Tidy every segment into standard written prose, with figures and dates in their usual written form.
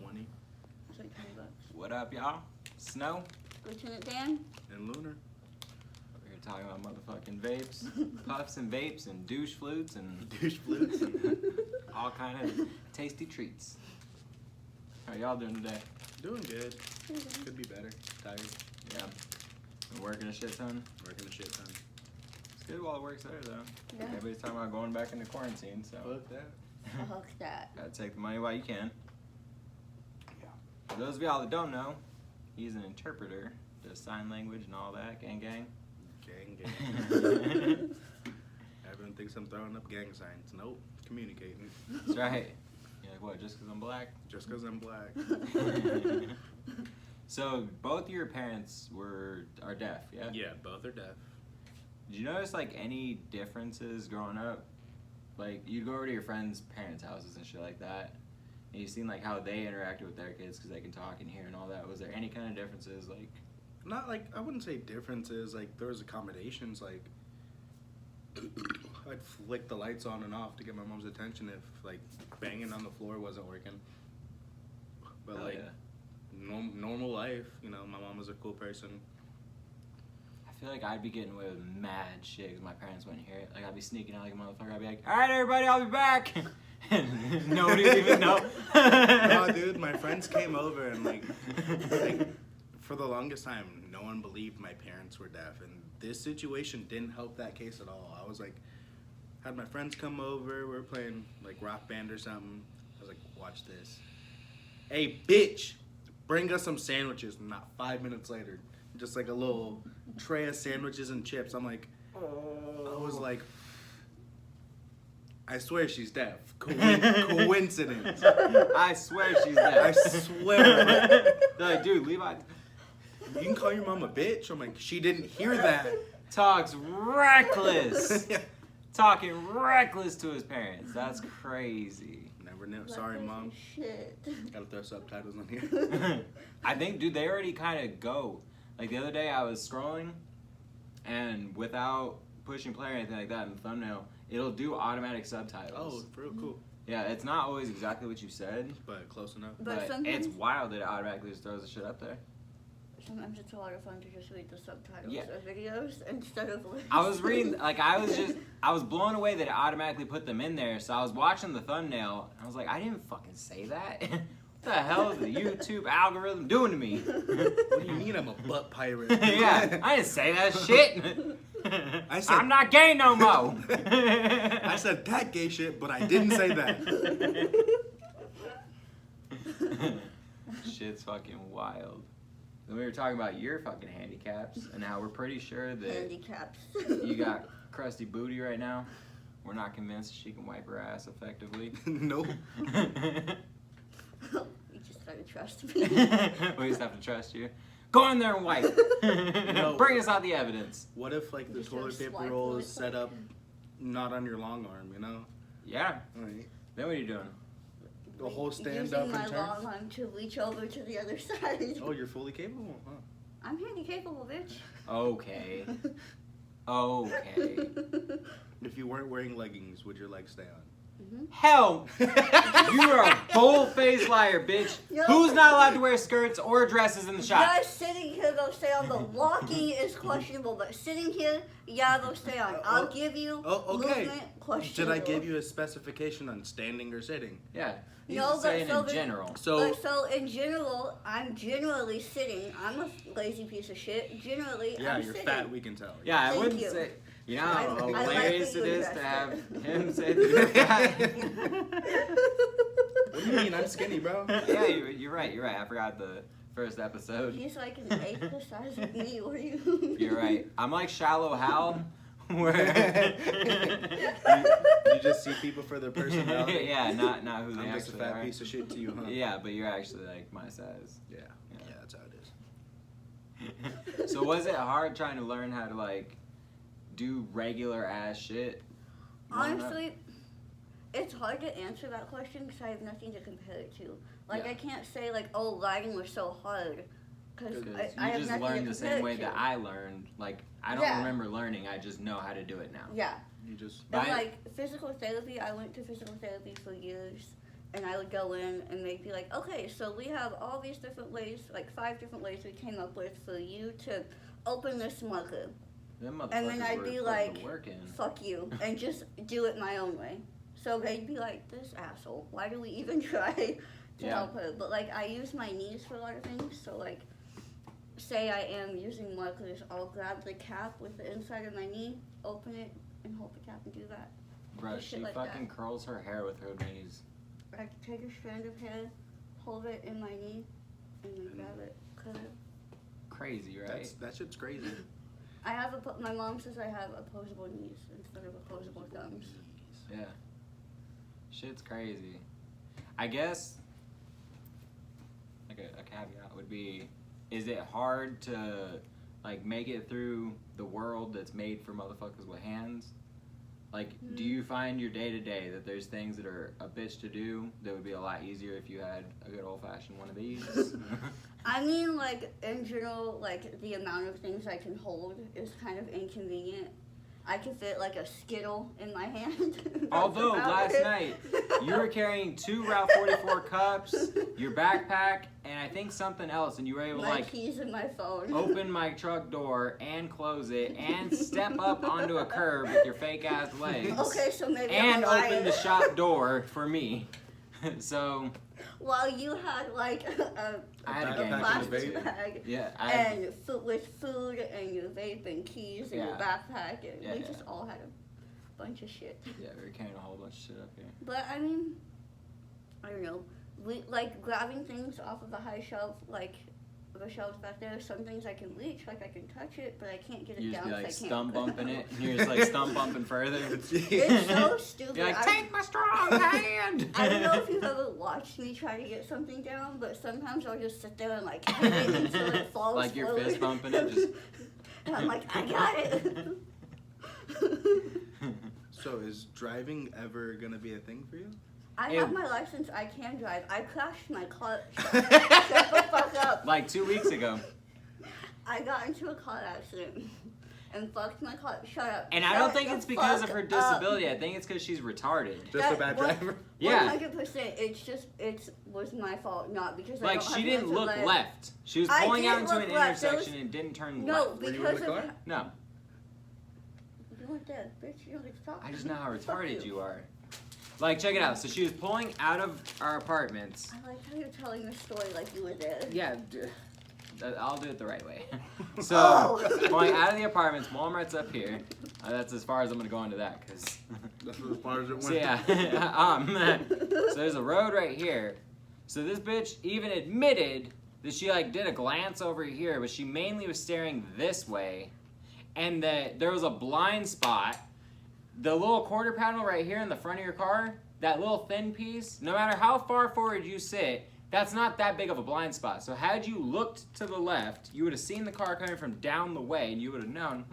$20. It's like $20. What up, y'all? Snow? Lieutenant Dan? And Lunar. We're here talking about motherfucking vapes, puffs and vapes and douche flutes and Douche flutes. all kind of tasty treats. How y'all doing today? Doing good. Could be better. Tired. Yeah. Been working a shit ton. Working a shit ton. It's good while it works there, though. Yeah. Everybody's talking about going back into quarantine, so. Fuck that. Fuck that. Gotta take the money while you can. Yeah. For those of y'all that don't know, he's an interpreter, does sign language and all that, gang gang. Gang, gang. Everyone thinks I'm throwing up gang signs. Nope. Communicating. That's right. You're like, what, just because I'm black? Just because I'm black. So, both your parents are deaf, yeah? Yeah, both are deaf. Did you notice, like, any differences growing up? Like, you'd go over to your friends' parents' houses and shit like that, and you seen, like, how they interacted with their kids because they can talk and hear and all that. Was there any kind of differences, like... Not like, I wouldn't say differences. Like, there was accommodations. Like, I'd flick the lights on and off to get my mom's attention if, like, banging on the floor wasn't working. But, Hell like, yeah. normal life, you know, my mom was a cool person. I feel like I'd be getting away with mad shit because my parents wouldn't hear it. Like, I'd be sneaking out like a motherfucker. I'd be like, alright, everybody, I'll be back. And nobody would even know. No, dude, my friends came over and, like, for the longest time, no one believed my parents were deaf. And this situation didn't help that case at all. I was like, had my friends come over, we were playing, like, Rock Band or something. I was like, watch this. Hey, bitch, bring us some sandwiches. And not 5 minutes later, just like a little tray of sandwiches and chips. I'm like, I was like, I swear she's deaf. Coincidence. I swear she's deaf. I swear. They're like, dude, Levi You can call your mom a bitch. I'm like, she didn't hear that. talks reckless. Yeah. Talking reckless to his parents. That's crazy. Never knew. Sorry, mom. Shit. Gotta throw subtitles on here. I think, dude, they already kind of go. Like, the other day I was scrolling, and without pushing play or anything like that in the thumbnail, it'll do automatic subtitles. Oh, for real cool. Yeah, it's not always exactly what you said, But close enough. But but sometimes, it's wild that it automatically just throws the shit up there. sometimes it's a lot of fun to just read the subtitles Yeah. of videos instead of listening. I was reading, like, I was blown away that it automatically put them in there, so I was watching the thumbnail, and I was like, I didn't fucking say that. What the hell is the YouTube algorithm doing to me? What do you mean I'm a butt pirate? Yeah, I didn't say that shit. I said- I'm not gay no more. I said that gay shit, but I didn't say that. Shit's fucking wild. Then we were talking about your fucking handicaps, and now we're pretty sure that Handicaps. you got crusty booty right now. We're not convinced she can wipe her ass effectively. Nope. You just gotta trust me. We just have to trust you. Go in there and wipe. No. Bring us out the evidence. What if, like, the Just toilet go paper swipe roll really is set up not on your long arm, you know? Yeah. Like, Then what are you doing? the whole stand Using up my and turn. long arm to reach over to the other side. Oh, you're fully capable? Huh. I'm handy capable, bitch. Okay. Okay. If you weren't wearing leggings, would your legs stay on? Hell, you are a bold-faced liar, bitch. Yo. Who's not allowed to wear skirts or dresses in the shop? Just sitting here, they'll stay on. The walking is questionable, but sitting here, yeah, they'll stay on. I'll give you okay. movement, questionable. Did I give you a specification on standing or sitting? Yeah. He's No, just saying but in so general. So in general, I'm generally sitting. I'm a lazy piece of shit. Generally, Yeah, I'm you're sitting. fat, we can tell. Yeah, I Thank wouldn't you. say. You know how I like hilarious that it you is to addressed have it. him say that you're fat. What do you mean? I'm skinny, bro. Yeah, you're right. You're right. I forgot the first episode. He's like an eighth the size of me. What are you? You're right. I'm like Shallow Hal, where You just see people for their personality. yeah, not who they I'm just a actually fat are. piece of shit to you, huh? Yeah, but you're actually like my size. Yeah. Yeah. Yeah, that's how it is. So was it hard trying to learn how to like do regular ass shit? growing up? Honestly, it's hard to answer that question because I have nothing to compare it to. Like, Yeah. I can't say, like, oh, writing was so hard. Because Because I you have just nothing learned to the compare same it way to. that I learned. Like, I don't Yeah. remember learning, I just know how to do it now. Yeah. You just. And, Right. like, physical therapy, I went to physical therapy for years. and I would go in and they'd be like, okay, so we have all these different ways, like 5 different ways we came up with for you to open this marker. Them And then motherfuckers I'd were be putting like, the work in. fuck you, and just do it my own way. So they'd be like, this asshole, why do we even try to help her? But like, I use my knees for a lot of things, so like, say I am using markers, I'll grab the cap with the inside of my knee, open it, and hold the cap and do that. Bro, Just she shit like fucking that. curls her hair with her knees. I take a strand of hair, hold it in my knee, and then grab it, cut it. Crazy, right? That shit's crazy. I have my mom says I have opposable knees instead of opposable thumbs. Yeah. Shit's crazy. I guess, like a caveat would be, is it hard to, like, make it through the world that's made for motherfuckers with hands? Like, do you find your day-to-day that there's things that are a bitch to do that would be a lot easier if you had a good old-fashioned one of these? I mean, like, in general, like, the amount of things I can hold is kind of inconvenient. I can fit, like, a Skittle in my hand. Although, That's about last it. night, you were carrying 2 Route 44 cups, your backpack, and I think something else, and you were able to, My like, keys in my phone. open my truck door and close it and step up onto a curb with your fake-ass legs. Okay, so maybe And I'm a liar. open the shop door for me. So, While you had, like, a I had a backpack gang and a plastic vape. bag. yeah, I had, And with food and your vape and keys and your Yeah. backpack, and Yeah, we yeah. just all had a bunch of shit. yeah, we were carrying a whole bunch of shit up here. But I mean, I don't know. We like grabbing things off of a high shelf, like the shelves back there. Some things I can reach, like I can touch it, but I can't get it You just down. be like 'cause I can't stump go bumping down. it, and you're just like stump bumping further. It's so stupid. You're like, I- take my strong hand! I don't know if you've ever watched me try to get something down, but sometimes I'll just sit there and like hit it until it falls Like you're forward. fist bumping it, just... And I'm like, I got it. So is driving ever gonna be a thing for you? I Ew. have my license. I can drive. I crashed my car. Shut the fuck up. Like 2 weeks ago. I got into a car accident and fucked my car. Shut up. And I don't Shut think the it's because of fuck her up. disability. I think it's because she's retarded. Just a bad driver? Yeah. 100%. It was my fault, not because I Like, don't she have didn't hands or look legs. left. She was I pulling did out into look an left. There intersection was- and didn't turn No, left. Were you in because the of car? No. You weren't there, bitch. You don't get to talk. I just know how Fuck retarded you are. Like, check it out. So she was pulling out of our apartments. I like how you're telling the story like you were there. Yeah, I'll do it the right way. So, Oh. pulling out of the apartments, Walmart's up here. That's as far as I'm gonna go into that, cause. That's as far as it went. So yeah, so there's a road right here. So this bitch even admitted that she like did a glance over here, but she mainly was staring this way, and that there was a blind spot. The little quarter panel right here in the front of your car, that little thin piece, no matter how far forward you sit, that's not that big of a blind spot. So had you looked to the left, you would have seen the car coming from down the way, and you would have known,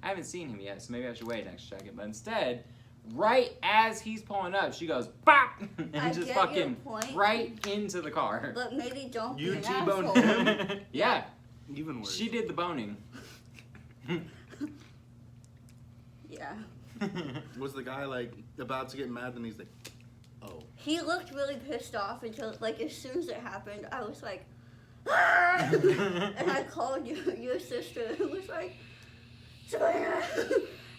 I haven't seen him yet, so maybe I should wait next second. But instead, right as he's pulling up, she goes, bop! And I just get your fucking point. right into the car. But maybe don't You be an T-boned asshole. him? Yeah, Even worse. she did the boning. Yeah. Was the guy like about to get mad and he's like, oh. He looked really pissed off until, like, as soon as it happened, I was like, ah! And I called your sister and was like, Sabrina,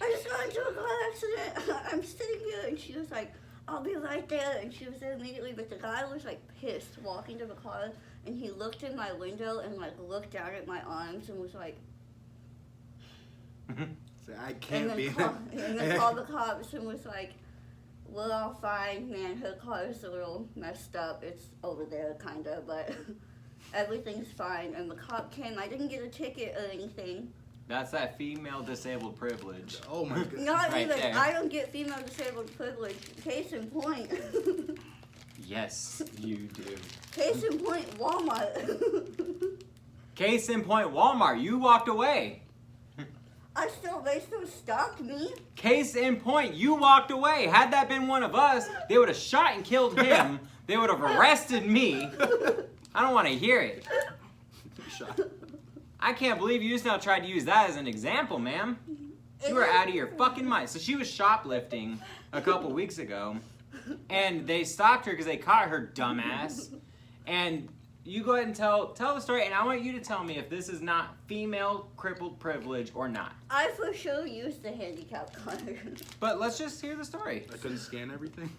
I just got into a car accident. I'm sitting here. And she was like, I'll be right there. And she was there immediately. But the guy was, like, pissed walking to the car. And he looked in my window and, like, looked down at my arms and was like, So I can't be. and then called the cops and was like, we're all fine, man. Her car is a little messed up. It's over there, kind of, but everything's fine. And the cop came. I didn't get a ticket or anything. That's that female disabled privilege. Oh my god. Not Right even. there. I don't get female disabled privilege. Case in point. Yes, you do. Case in point, Walmart. Case in point, Walmart, you walked away. They still stopped me. Case in point, you walked away. Had that been one of us, they would have shot and killed him. They would have arrested me. I don't want to hear it. Shot. I can't believe you just now tried to use that as an example, ma'am. You were out of your fucking mind. So she was shoplifting a couple weeks ago. and they stopped her because they caught her, dumbass. And you go ahead and tell the story, and I want you to tell me if this is not female crippled privilege or not. I for sure used the handicap card. But let's just hear the story. I couldn't scan everything.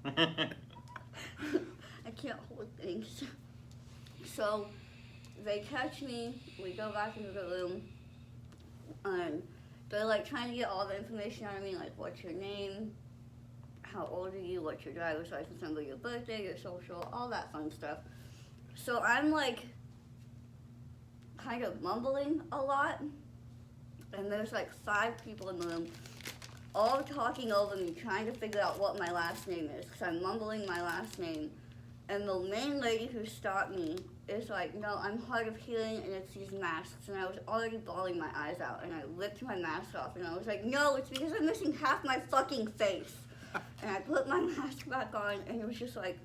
I can't hold things. So they catch me, we go back into the room, and they're like trying to get all the information out of me, like what's your name, how old are you, what's your driver's license number, your birthday, your social, all that fun stuff. So I'm like kind of mumbling a lot, and there's like 5 people in the room, all talking over me, trying to figure out what my last name is, because I'm mumbling my last name. And the main lady who stopped me is like, no, I'm hard of hearing, and it's these masks. And I was already bawling my eyes out, and I ripped my mask off, and I was like, no, it's because I'm missing half my fucking face. And I put my mask back on, and it was just like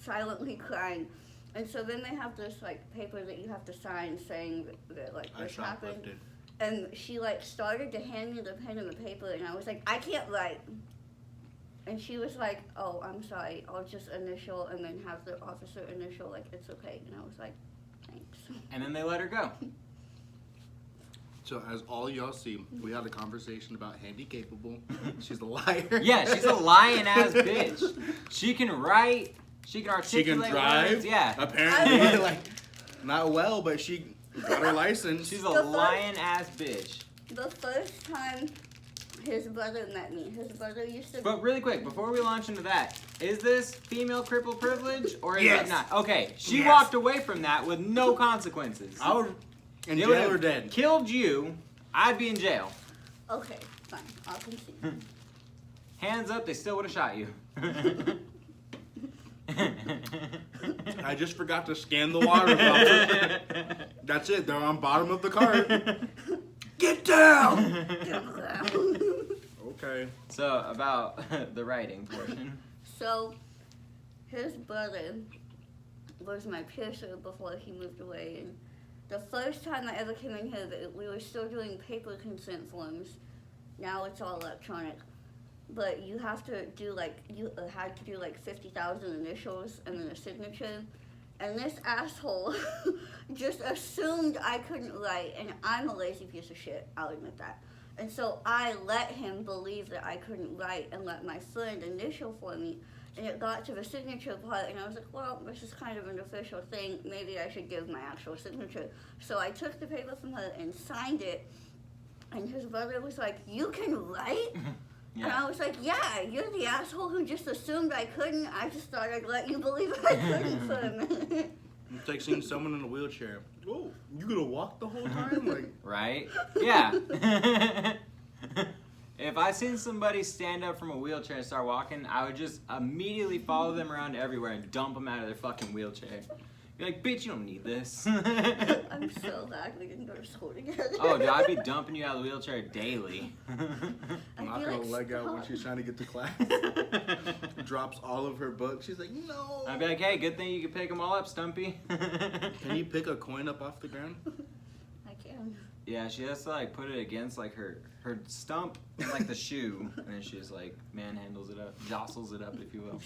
silently crying. And so then they have this like paper that you have to sign saying that like this happened. And she like started to hand me the pen and the paper, and I was like, I can't write. And she was like, oh, I'm sorry, I'll just initial and then have the officer initial, like, it's okay. And I was like, thanks. And then they let her go. So as all y'all see, we had a conversation about handy capable. She's a liar. Yeah, she's a lying ass bitch. She can write, she can She articulate can drive. words, yeah. Apparently, like, not well, but she got her license. She's a lying ass bitch. The first time his brother met me, his brother used to... But really quick, before we launch into that, is this female cripple privilege or is Yes. it not? Okay, she Yes. walked away from that with no consequences. I was in They jail would've or dead. killed you, I'd be in jail. Okay, fine, I'll concede. Hands up, they still would have shot you. I just forgot to scan the water bottle. That's it. They're on bottom of the cart. Get down. Okay. So, about the writing portion. So, his brother was my piercer before he moved away, and the first time I ever came in here, we were still doing paper consent forms. Now it's all electronic. But you have to do like, you had to do like 50,000 initials and then a signature. And this asshole just assumed I couldn't write, and I'm a lazy piece of shit, I'll admit that. And so I let him believe that I couldn't write and let my friend initial for me. And it got to the signature part, and I was like, well, this is kind of an official thing. Maybe I should give my actual signature. So I took the paper from her and signed it. And his brother was like, you can write? Yeah. And I was like, yeah, you're the asshole who just assumed I couldn't. I just thought I'd let you believe I couldn't for a minute. It's like seeing someone in a wheelchair. Oh, you gonna walk the whole time? Like, Right? Yeah. If I seen somebody stand up from a wheelchair and start walking, I would just immediately follow them around everywhere and dump them out of their fucking wheelchair. Be like, bitch, you don't need this. I'm so glad we didn't go to school together. Oh, dude, I'd be dumping you out of the wheelchair daily. I'd knock be her like, leg out when "Stop." she's trying to get to class. Drops all of her books. She's like, no. I'd be like, hey, good thing you can pick them all up, Stumpy. Can you pick a coin up off the ground? I can. Yeah, she has to like put it against like her stump, like the shoe, and then she's like manhandles it up, jostles it up, if you will.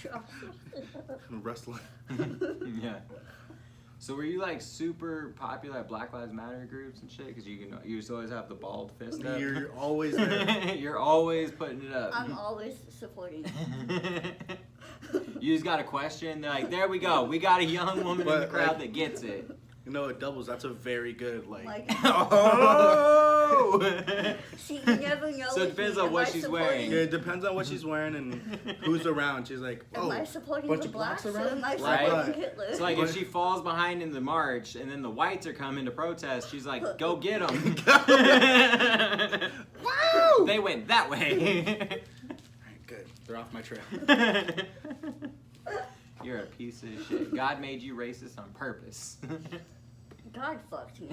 Wrestling. Yeah. So were you like super popular at Black Lives Matter groups and shit? Because you used to always have the bald fist up. You're always there. You're always putting it up. I'm always supporting. You just got a question. They're like, there we go. We got a young woman in the But, crowd like- that gets it. You know, it doubles. That's a very good, like. Oh! See, you never know. So it with depends me. on Am what I she's supporting- wearing. Yeah, it depends on what she's wearing and who's around. She's like, Am oh, I supporting bunch the of blacks blacks or around? am I Right. supporting Hitler? It's like if she falls behind in the march and then the whites are coming to protest, she's like, go get them. Wow! They went that way. Alright, good. They're off my trail. You're a piece of shit. God made you racist on purpose. God fucked me.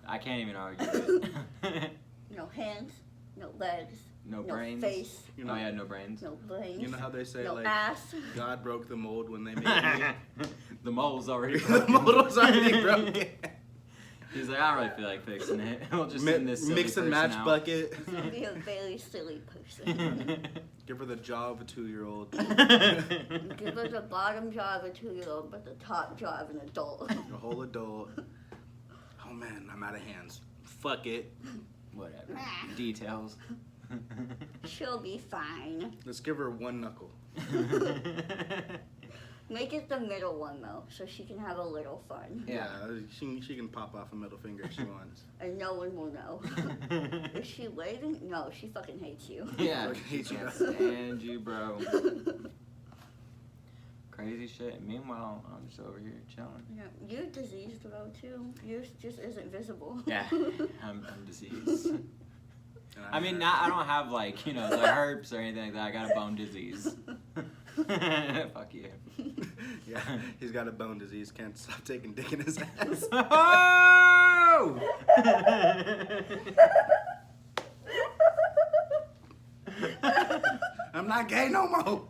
I can't even argue it. No hands, no legs, No no brains. face, You know, Oh yeah, no brains. no brains, you know how they say, no like, ass. God broke the mold when they made me? The mole's already The broken. mold was already broken. He's like, I don't really feel like fixing it. We'll just send this silly mix and person match out. bucket. It's gonna be a very silly person. Give her the jaw of a 2-year-old. Give her the bottom jaw of a 2-year-old, but the top jaw of an adult. A whole adult. Oh man, I'm out of hands. Fuck it. Whatever. Nah. Details. She'll be fine. Let's give her one knuckle. Make it the middle one though, so she can have a little fun. Yeah. She can pop off a middle finger if she wants. And no one will know. Is she waving? No, she fucking hates you. Yeah. Fucking hate you. Can't stand you, bro. Crazy shit. Meanwhile, I'm just over here chilling. Yeah, you're diseased though too. Yours just isn't visible. Yeah. I'm diseased. And I mean, I don't have like, you know, the herpes or anything like that. I got a bone disease. Fuck you. Yeah, he's got a bone disease. Can't stop taking dick in his ass. Oh! I'm not gay no more.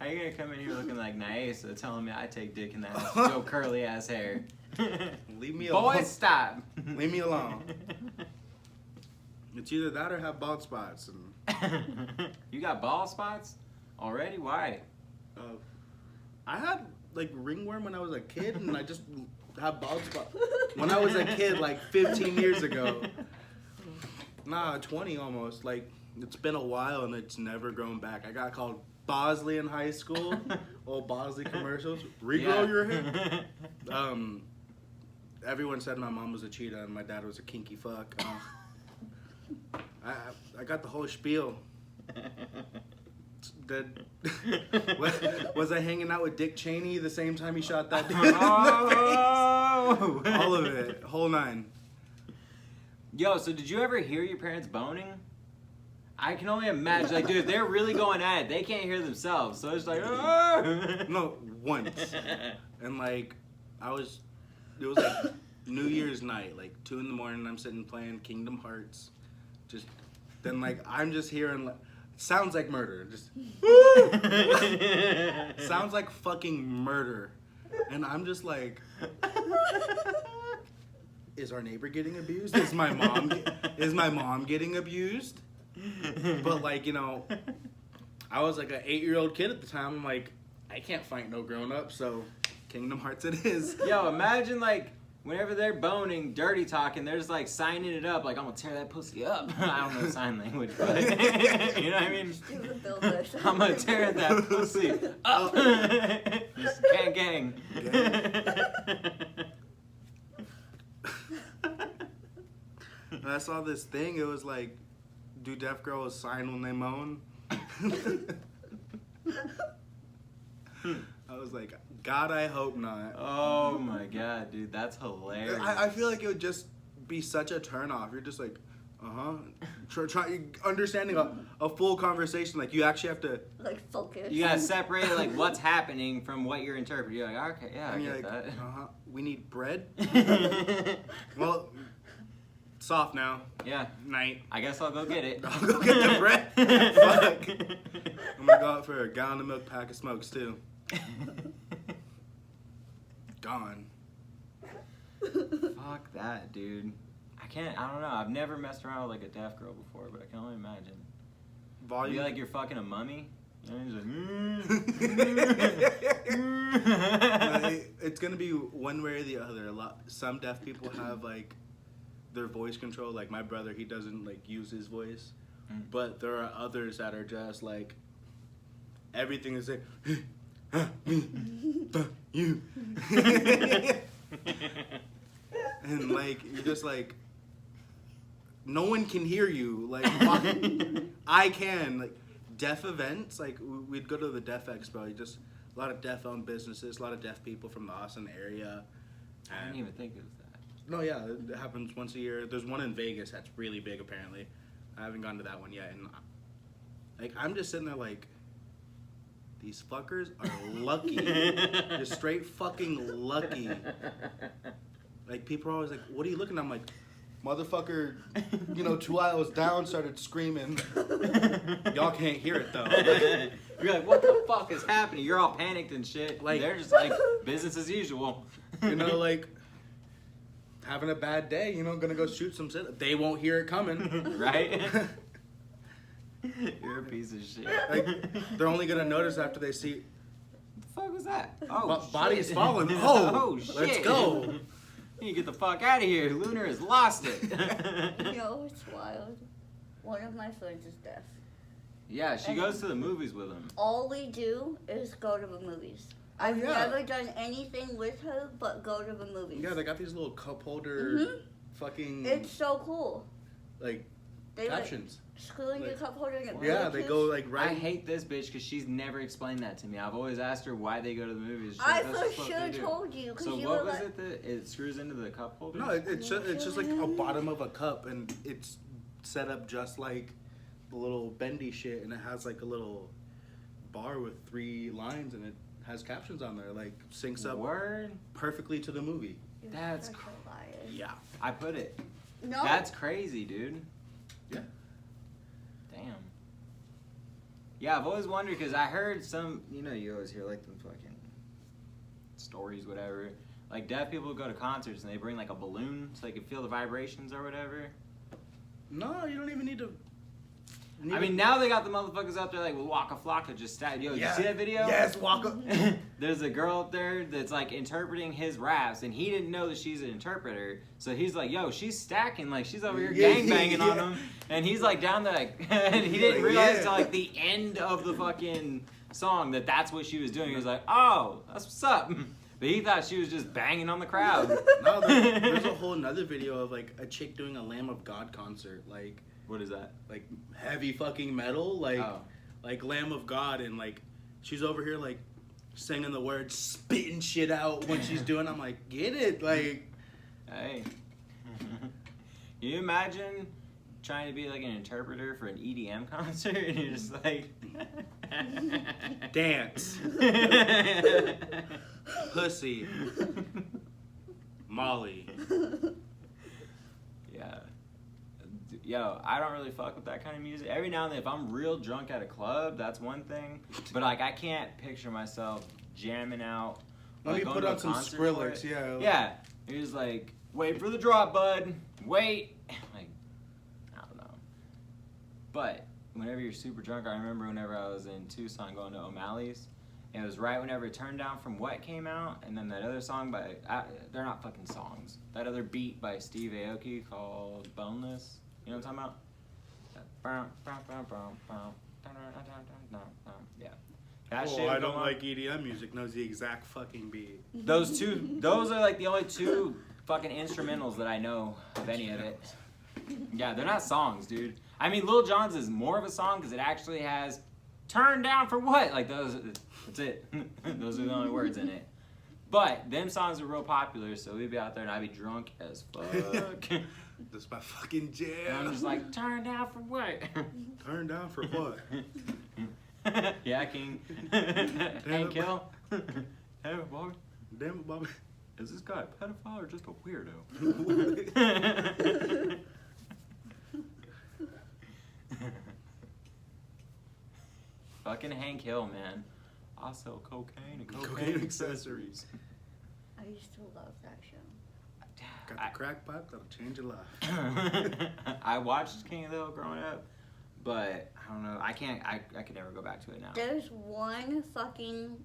How you gonna come in here looking like Naesa telling me I take dick in the ass with your curly ass hair? Leave me alone. Boy, stop! Leave me alone. It's either that or have bald spots. And You got bald spots already? Why? I had like ringworm when I was a kid, and I just have bald spots. When I was a kid, like 15 years ago. Nah, 20 almost. Like, it's been a while, and it's never grown back. I got called Bosley in high school. Old Bosley commercials. Regrow your hair. Everyone said my mom was a cheetah and my dad was a kinky fuck. I got the whole spiel. Was I hanging out with Dick Cheney the same time he shot that dude in the face? All of it. Whole 9. Yo, so did you ever hear your parents boning? I can only imagine. Like, dude, they're really going at it. They can't hear themselves. So it's like, oh! No, once. And like, it was like New Year's night, like 2 in the morning, I'm sitting playing Kingdom Hearts. Then like, I'm just hearing, like, sounds like murder. Just, sounds like fucking murder. And I'm just like, is our neighbor getting abused? Is my mom getting abused? But like, you know, I was like an 8-year-old kid at the time. I'm like, I can't fight no grown up, so Kingdom Hearts it is. Yo, imagine like whenever they're boning, dirty talking, they're just like signing it up, like I'm gonna tear that pussy up. I don't know sign language, but you know what I mean? I'm gonna tear that pussy up. Just gang. And I saw this thing, it was like, do deaf girls sign when they moan? I was like, God, I hope not. Oh my god, dude, that's hilarious. I feel like it would just be such a turnoff. You're just like, try understanding a full conversation. Like, you actually have to, like, focus. You gotta separate like what's happening from what you're interpreting. You're like, okay, yeah, I and you're get like, that. we need bread. Well, soft now. Yeah. Night. I guess I'll go get it. I'll go get the bread. Fuck. I'm gonna go out for a gallon of milk, pack of smokes too. Gone. Fuck that, dude. I don't know. I've never messed around with like a deaf girl before, but I can only imagine. Volume. You like you're fucking a mummy? And It's gonna be one way or the other. Some deaf people have like their voice control. Like my brother, he doesn't like use his voice, but there are others that are just like everything is like me, you, and like you're just like no one can hear you. Like I can. Like deaf events, like we'd go to the Deaf Expo. Just a lot of deaf-owned businesses, a lot of deaf people from the Austin area. I didn't even think of that. No, yeah, it happens once a year. There's one in Vegas that's really big, apparently. I haven't gone to that one yet, and like I'm just sitting there like, these fuckers are lucky, just straight fucking lucky. Like people are always like, "What are you looking at?" I'm like, Motherfucker, 2 aisles down started screaming. Y'all can't hear it though. Like, you're like, what the fuck is happening? You're all panicked and shit. Like, they're just like, business as usual. Like having a bad day, gonna go shoot some shit. They won't hear it coming. Right? You're a piece of shit. Like, they're only gonna notice after they see. What the fuck was that? Oh, body's shit. falling. Oh, shit. Let's go. You get the fuck out of here. Lunar has lost it. It's wild. One of my friends is deaf. Yeah, she goes to the movies with him. All we do is go to the movies. I've never done anything with her but go to the movies. Yeah, they got these little cup holder fucking. It's so cool. Like, They captions. Screw in your cup holder and it Yeah, they go like right. I hate this bitch because she's never explained that to me. I've always asked her why they go to the movies. She's I like, "That's for just what sure they do." told you. So you what were was like, it that it screws into the cup holder? No, it's just like a bottom of a cup, and it's set up just like the little bendy shit, and it has like a little bar with 3 lines, and it has captions on there, like syncs up perfectly to the movie. You're That's such a liar. Yeah. I put it. No. That's crazy, dude. Yeah. Damn. Yeah, I've always wondered because I heard some, you always hear like them fucking stories, whatever. Like deaf people go to concerts and they bring like a balloon so they can feel the vibrations or whatever. No, you don't even need to. I mean, now they got the motherfuckers out there like with Waka Flocka just stat. Yo, you see that video? Yes, Waka. There's a girl up there that's like interpreting his raps, and he didn't know that she's an interpreter. So he's like, "Yo, she's stacking, like she's over here gangbanging on him," and he's like down there, like, and he didn't realize till like the end of the fucking song that that's what she was doing. He was like, "Oh, that's what's up." But he thought she was just banging on the crowd. No, there's a whole nother video of like a chick doing a Lamb of God concert, like. What is that? Like heavy fucking metal, like Lamb of God, and like she's over here like singing the words, spitting shit out when she's doing. I'm like, get it, like. Hey. Can you imagine trying to be like an interpreter for an EDM concert and you're just like dance, pussy, Molly. Yeah. Yo, I don't really fuck with that kind of music. Every now and then, if I'm real drunk at a club, that's one thing. But like, I can't picture myself jamming out. Let me put on some Skrillex, yeah. Yeah, he was like, "Wait for the drop, bud. Wait." Like, I don't know. But whenever you're super drunk, I remember whenever I was in Tucson going to O'Malley's. And it was right whenever Turn Down From What came out, and then that other song by they're not fucking songs. That other beat by Steve Aoki called Boneless. You know what I'm talking about? Yeah. That shit. I don't like EDM music. Knows the exact fucking beat. Those are like the only 2 fucking instrumentals that I know of any of it. Yeah, they're not songs, dude. I mean, Lil Jon's is more of a song because it actually has "Turn Down For What." Like those. That's it. Those are the only words in it. But them songs are real popular, so we'd be out there and I'd be drunk as fuck. That's my fucking jam. And I'm just like, "Turn down for what?" Turn down for what? Yeah, King. Hank Hill. Hey, Bobby. Damn it, Bobby. Is this guy a pedophile or just a weirdo? Fucking Hank Hill, man. I sell cocaine and cocaine accessories. I used to love that show. Got the crack pipe that'll change your life. I watched King of the Hill growing up, but I don't know. I could never go back to it now. There's one fucking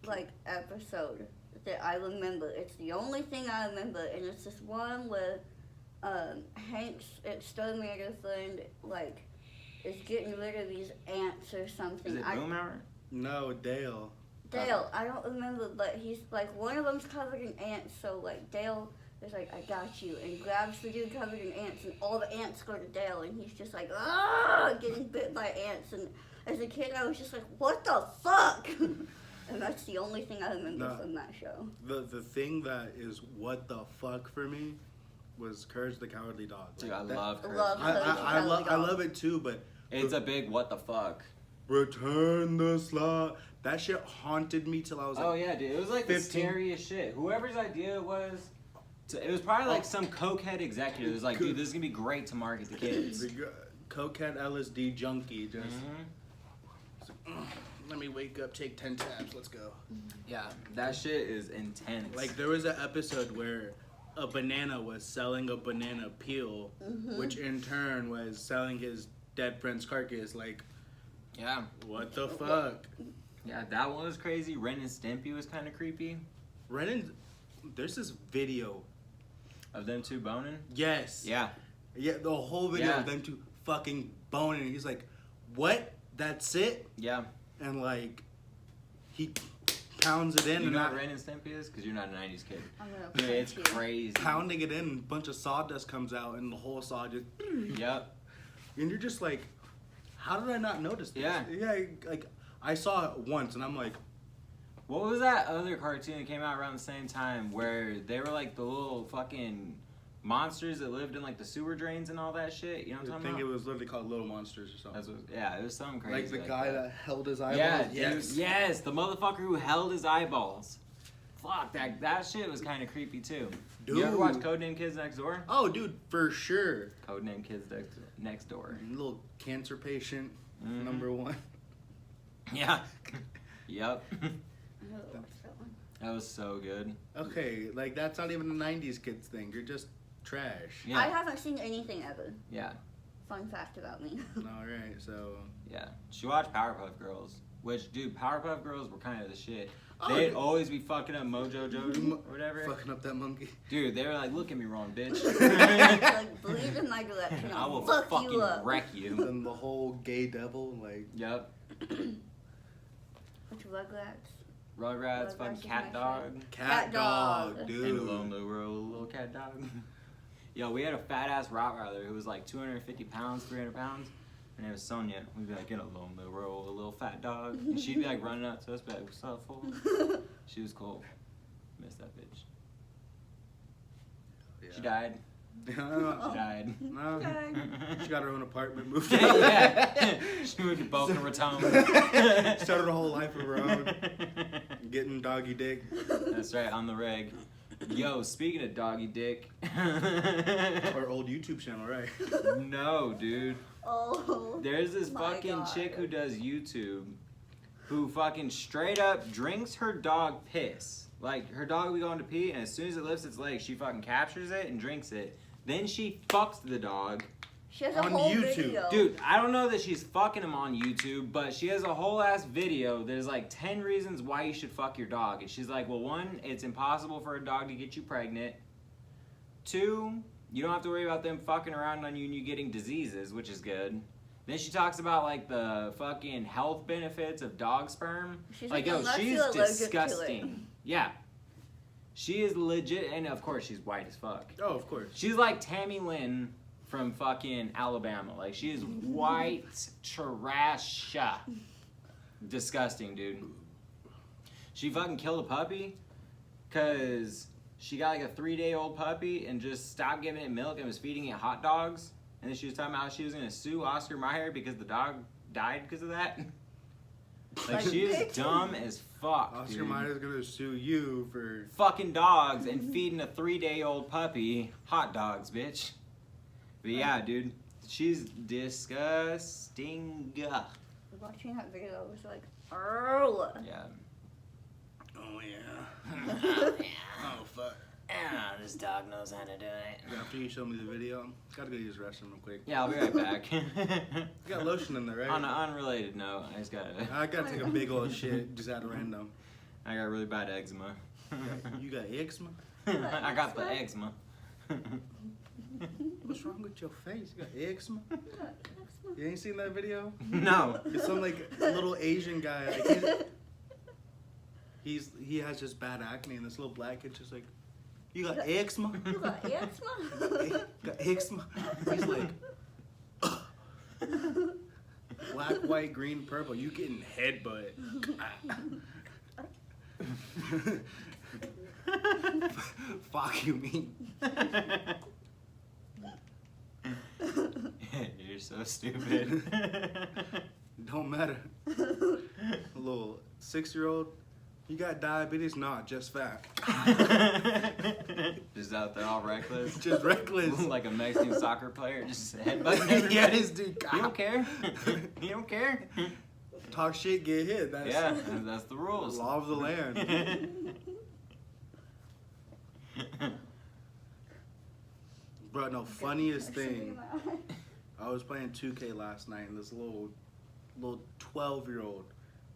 like episode that I remember. It's the only thing I remember, and it's this one where Hank's exterminator friend like is getting rid of these ants or something. Is it Boom Hour? No, Dale. Dale, I don't remember, but he's like one of them's covered in ants, so like Dale is like, "I got you," and grabs the dude covered in ants, and all the ants go to Dale, and he's just like, "Ah!" getting bit by ants. And as a kid, I was just like, "What the fuck?" And that's the only thing I remember from that show. The thing that is what the fuck for me was Courage the Cowardly Dog. Dude, I love Courage. I love it too, but it's a big what the fuck. Return the slot. That shit haunted me till I was like, oh yeah, dude, it was like 15. the scariest shit. Whoever's idea it was, So it was probably like some cokehead executive. It was like, dude, this is gonna be great to market to kids. The cokehead LSD junkie just. Let me wake up, take 10 tabs, let's go. Yeah, that shit is intense. Like there was an episode where a banana was selling a banana peel, which in turn was selling his dead friend's carcass. Like, yeah, what the fuck? Yeah, that one was crazy. Ren and Stimpy was kind of creepy. There's this video of them two boning. Yes. Yeah. Yeah, the whole video of them two fucking boning. He's like, "What? That's it?" Yeah. And like, he pounds it in. You know what Ren and Stimpy is? Because you're not a 90s kid. Dude, it's crazy. Pounding it in, a bunch of sawdust comes out, and the whole saw just. Yep. And you're just like, how did I not notice this? Yeah. Yeah, like, I saw it once, and I'm like. What was that other cartoon that came out around the same time where they were like the little fucking monsters that lived in like the sewer drains and all that shit? You know what I'm talking about? I think it was literally called Little Monsters or something. That's what, yeah, it was something crazy. Like the guy that held his eyeballs? Yeah, yes. Yes, the motherfucker who held his eyeballs. Fuck, that shit was kind of creepy too. Dude. You ever watch Codename Kids Next Door? Oh, dude, for sure. Codename Kids Next Door. Little cancer patient, number one. Yeah. Yep. I haven't watched that one. That was so good. Okay, like that's not even a 90s kids thing. You're just trash. Yeah. I haven't seen anything ever. Yeah. Fun fact about me. Alright, so. Yeah. She watched Powerpuff Girls. Which, dude, Powerpuff Girls were kind of the shit. Oh, They'd always be fucking up Mojo Jojo or whatever. Fucking up that monkey. Dude, they were like, look at me wrong, bitch. Like, breathe in my direction. I will fuck fucking you up. wreck you. And the whole gay devil, like. Yep. Which Rugrats? Rugrats, fucking is Cat my Dog. favorite. Cat dog, Dog. dude. And the Lone little cat dog. Yo, we had a fat ass Rottweiler who was like 250 pounds, 300 pounds. Her name was Sonia. We'd be like, get a little fat dog. And she'd be like running up to us, be like, what's up, fool? She was cool. Missed that bitch. Yeah. She died. She died. No, Okay. she got her own apartment, moved Yeah. She moved to Boca Raton. Started a whole life of her own. Getting doggy dick. That's right, on the reg. Yo, speaking of doggy dick. Our old YouTube channel, right? No, dude. Oh. There's this my fucking God. chick who does YouTube who fucking straight up drinks her dog piss. Like, her dog will be going to pee, and as soon as it lifts its legs, she fucking captures it and drinks it. Then she fucks the dog. She has a On whole YouTube. video. Dude, I don't know that she's fucking him on YouTube, but she has a whole ass video. There's like 10 reasons why you should fuck your dog. And she's like, well, 1, it's impossible for a dog to get you pregnant. 2, you don't have to worry about them fucking around on you and you getting diseases, which is good. Then she talks about like the fucking health benefits of dog sperm. She's Like, like, yo, unless she's you're allergic to it. disgusting. Yeah. She is legit, and of course she's white as fuck. Oh, of course. She's like Tammy Lynn from fucking Alabama. Like, she is white trash. Disgusting, dude. She fucking killed a puppy because she got like a 3-day-old puppy and just stopped giving it milk and was feeding it hot dogs. And then she was talking about how she was going to sue Oscar Mayer because the dog died because of that. Like, she is dumb as fuck, Oscar dude. Mayer's gonna sue you for. Fucking dogs and feeding a 3-day-old puppy hot dogs, bitch. But yeah, dude, she's disgusting. Watching that video, I was like, oh. Yeah. Oh, yeah. Oh, fuck. Ah, this dog knows how to do it. After you show me the video, gotta go use the restroom real quick. Yeah, I'll be right back. You got lotion in there, right? On an unrelated note, I just gotta. I gotta take a big old shit just out of random. I got really bad eczema. You got eczema? I got the eczema. What's wrong with your face? You got eczema? You ain't seen that video? No. It's some like little Asian guy. Like, he has just bad acne, and this little black kid's just like, you got eczema? You got eczema? Got eczema? He's like, black, white, green, purple. You getting headbutt? Fuck you mean? You're so stupid. Don't matter. A little 6-year-old, You got diabetes? Nah, just fat. Just out there all reckless. Just reckless. Like a Mexican soccer player, just headbutting everybody. Yes, dude. You don't care. You don't care. Talk shit, get hit. That's That's the rules. law of the land. Bro, no, funniest thing. I was playing 2K last night, and this little 12-year-old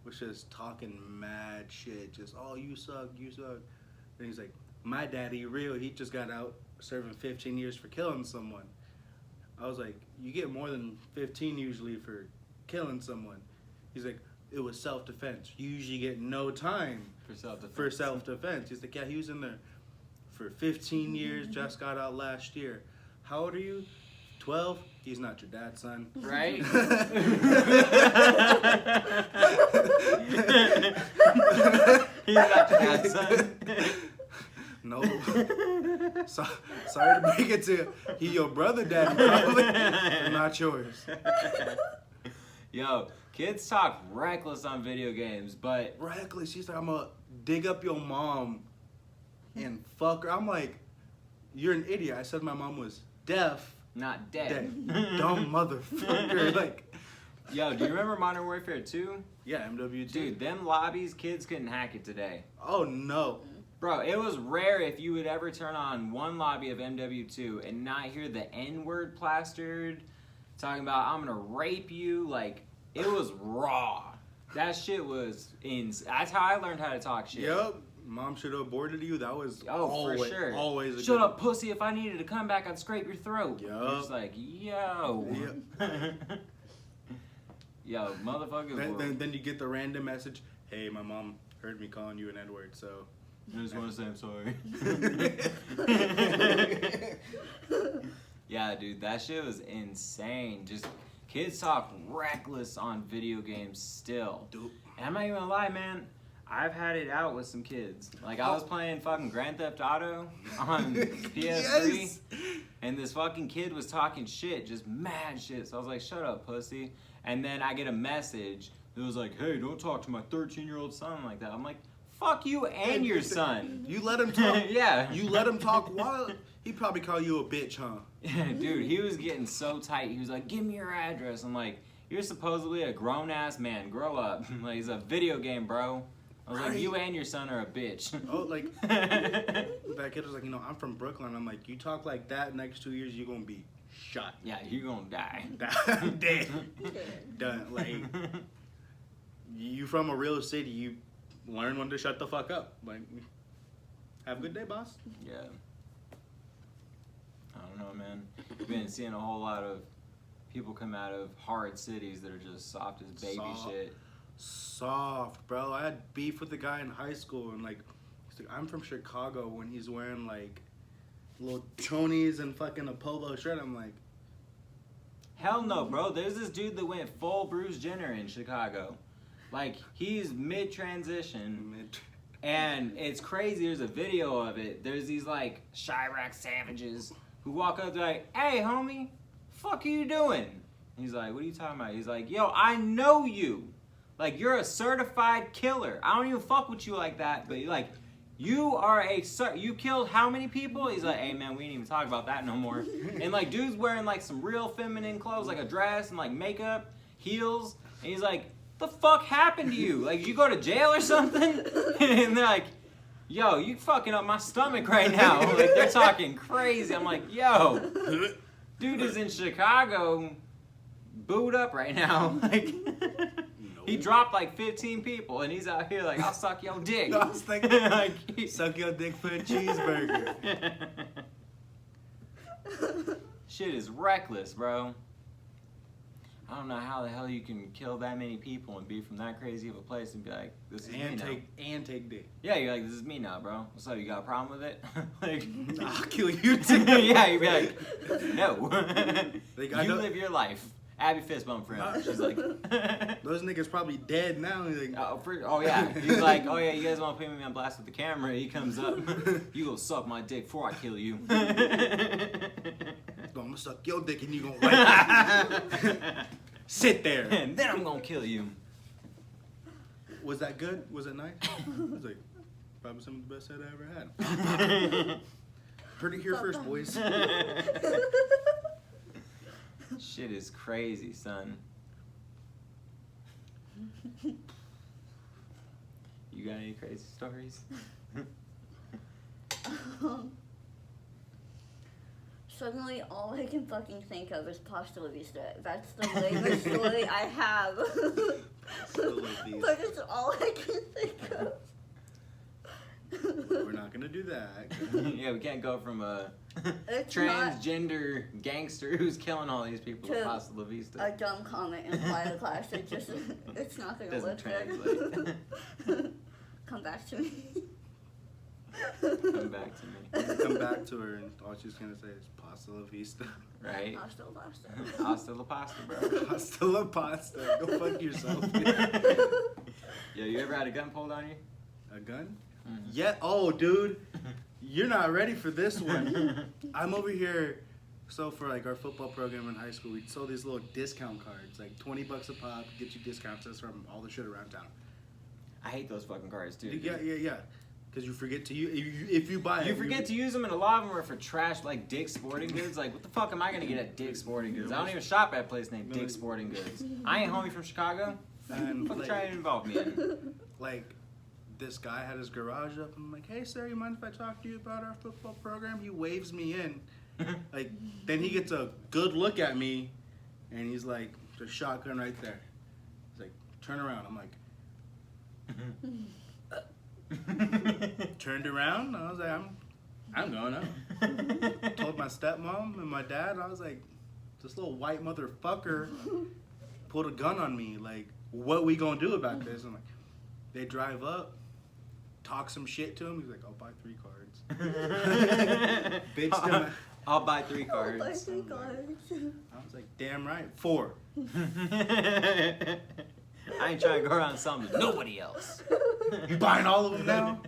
was just talking mad shit. Just, oh, you suck, you suck. And he's like, my daddy real. He just got out serving 15 years for killing someone. I was like, you get more than 15 usually for killing someone. He's like, it was self-defense. You usually get no time for self-defense. He's like, yeah, he was in there for 15 years, just got out last year. How old are you? 12? He's not your dad, son. Right? He's not your dad, son. No. Sorry to break it to you. He your brother, daddy, probably, but not yours. Yo, kids talk reckless on video games, but... Reckless. She's like, I'm gonna dig up your mom and fuck her. I'm like, you're an idiot. I said my mom was deaf. Not dead. Dumb motherfucker. Like, yo, do you remember Modern Warfare 2? yeah, MW2. Dude, them lobbies, kids couldn't hack it today. Oh, no. Bro, it was rare if you would ever turn on one lobby of MW2 and not hear the N-word plastered, talking about, I'm gonna rape you. Like, it was raw. That shit was insane. That's how I learned how to talk shit. Yep. Mom should have aborted you. That was for sure. Always a Shut good up, pussy. If I needed to come back, I'd scrape your throat. Yup. You're just like, yo. Yep. Yo, motherfuckers. Then you get the random message, hey, my mom heard me calling you an N-word, so. I just want to say I'm sorry. Yeah, dude, that shit was insane. Just kids talk reckless on video games still. Dude. And I'm not even gonna lie, man. I've had it out with some kids. Like, I was playing fucking Grand Theft Auto on PS3, Yes. and this fucking kid was talking shit, just mad shit. So I was like, shut up, pussy. And then I get a message that was like, hey, don't talk to my 13-year-old son like that. I'm like, fuck you and your son. You let him talk. Yeah. You let him talk wild. He probably call you a bitch, huh? Dude, he was getting so tight. He was like, give me your address. I'm like, you're supposedly a grown-ass man. Grow up. Like, it's a video game, bro. I was like, you and your son are a bitch. Oh, like, that kid was like, I'm from Brooklyn. I'm like, you talk like that, next 2 years, you're going to be shot. Yeah, you're gonna die. Dead. Done. Like, you from a real city, you learn when to shut the fuck up. Like, have a good day, boss. Yeah. I don't know, man. We've been seeing a whole lot of people come out of hard cities that are just soft as baby shit. Soft, bro. I had beef with the guy in high school, and like, he's like, I'm from Chicago, when he's wearing like little chonies and fucking a polo shirt. I'm like, hell no, bro. There's this dude that went full Bruce Jenner in Chicago. Like, he's mid-transition, and it's crazy. There's a video of it. There's these like Chirac savages who walk up, they're like, hey, homie, fuck are you doing? And he's like, what are you talking about? He's like, yo, I know you. Like, you're a certified killer. I don't even fuck with you like that, but like, you are you killed how many people? He's like, hey man, we ain't even talk about that no more. And like, dude's wearing like some real feminine clothes, like a dress and like makeup, heels, and he's like, the fuck happened to you? Like, you go to jail or something? And they're like, yo, you fucking up my stomach right now. Like, they're talking crazy. I'm like, yo, dude is in Chicago, booed up right now. Like, he dropped like 15 people, and he's out here like, I'll suck your dick. I was thinking, like, suck your dick for a cheeseburger. Shit is reckless, bro. I don't know how the hell you can kill that many people and be from that crazy of a place and be like, this is me now. And take dick. Yeah, you're like, this is me now, bro. What's up, you got a problem with it? Like, I'll kill you too. Yeah, you'd be like, no. Like, you live your life. Abby fist bump for him. She's like, those niggas probably dead now. Like, oh yeah. He's like, oh yeah, you guys want to put me on blast with the camera? He comes up, you go suck my dick before I kill you. I'm gonna suck your dick and you gonna like sit there. And then I'm gonna kill you. Was that good? Was it nice? I was like, probably some of the best head I ever had. Heard it here first, boys. Shit is crazy, son. You got any crazy stories? Suddenly, all I can fucking think of is pasta la vista. That's the lamest story I have. But it's all I can think of. We're not gonna do that. Yeah, we can't go from a It's transgender gangster who's killing all these people to pasta la vista. a dumb comment in bio class. It's not gonna Doesn't look translate. good. Come back to me. Come back to me. Come back to her and all she's gonna say is pasta la vista. Right? Hasta la pasta. Hasta la pasta, bro. Pasta la pasta. Go fuck yourself. Yo, you ever had a gun pulled on you? A gun? Mhm. Yeah. Oh, dude. You're not ready for this one. I'm over here. So for like our football program in high school, we sold these little discount cards, like $20 a pop, get you discounts. That's from all the shit around town. I hate those fucking cards, too. Yeah. Because you forget to use if you buy it. You forget to use them, and a lot of them are for trash, like Dick's Sporting Goods. Like, what the fuck am I gonna get at Dick's Sporting Goods? I don't even shop at a place named Dick's Sporting Goods. I ain't homie from Chicago. And Fuck like, trying to involve me in. like, this guy had his garage up. I'm like, hey sir, you mind if I talk to you about our football program? He waves me in. Like, then he gets a good look at me, and he's like, there's a shotgun right there. He's like, turn around. I'm like, turned around. I was like, I'm going up. Told my stepmom and my dad. I was like, this little white motherfucker pulled a gun on me. Like, what we gonna do about this? I'm like, they drive up, talk some shit to him. He's like, I'll buy 3 cards. Bitched him. I'll buy 3 I'll buy cards. 3 cards. I was like, damn right, 4. I ain't trying to go around something with nobody else. You buying all of them now?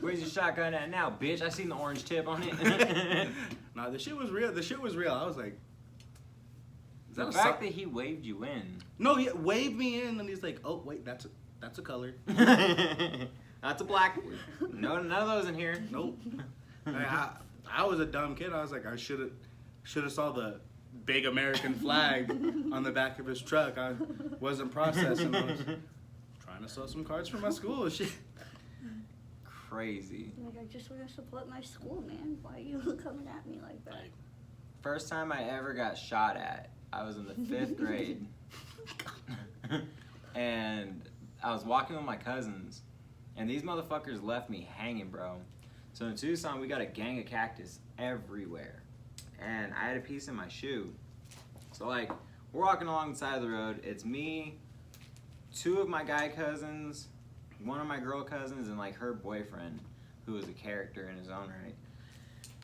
Where's your shotgun at now, bitch? I seen the orange tip on it. Nah, the shit was real. The shit was real. I was like, is The that a fact so- that he waved you in. No, he waved me in, and he's like, oh wait, that's a color. That's a black. No, none of those in here. Nope. I was a dumb kid. I was like, I should have saw the big American flag on the back of his truck. I wasn't processing. I was trying to sell some cards for my school. Shit. Crazy. Like, I just want to support my school, man. Why are you coming at me like that? First time I ever got shot at, I was in the 5th grade. And I was walking with my cousins, and these motherfuckers left me hanging, bro. So in Tucson, we got a gang of cactus everywhere. And I had a piece in my shoe. So, like, we're walking along the side of the road. It's me, 2 of my guy cousins, 1 of my girl cousins, and, like, her boyfriend, who was a character in his own right.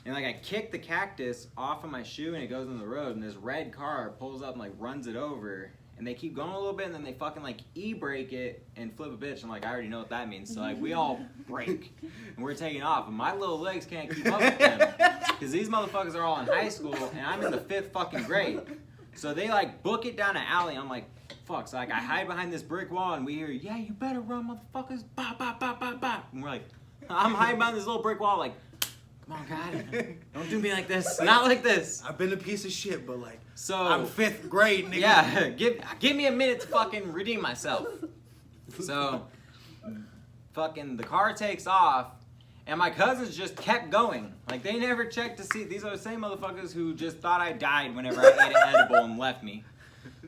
And, like, I kick the cactus off of my shoe, and it goes in the road, and this red car pulls up and, like, runs it over. And they keep going a little bit, and then they fucking, like, e-brake it and flip a bitch. I'm like, I already know what that means. So, like, we all brake, and we're taking off. And my little legs can't keep up with them. Because these motherfuckers are all in high school, and I'm in the 5th fucking grade. So they, like, book it down an alley. I'm like, fuck. So, like, I hide behind this brick wall, and we hear, yeah, you better run, motherfuckers. Bop, bop, bop, bop, bop. And we're like, I'm hiding behind this little brick wall, like, come on, God. Don't do me like this. Not like this. I've been a piece of shit, but like, So I'm 5th grade, nigga. yeah, give me a minute to fucking redeem myself. So, fucking the car takes off, and my cousins just kept going. Like, they never checked to see. These are the same motherfuckers who just thought I died whenever I ate an edible and left me.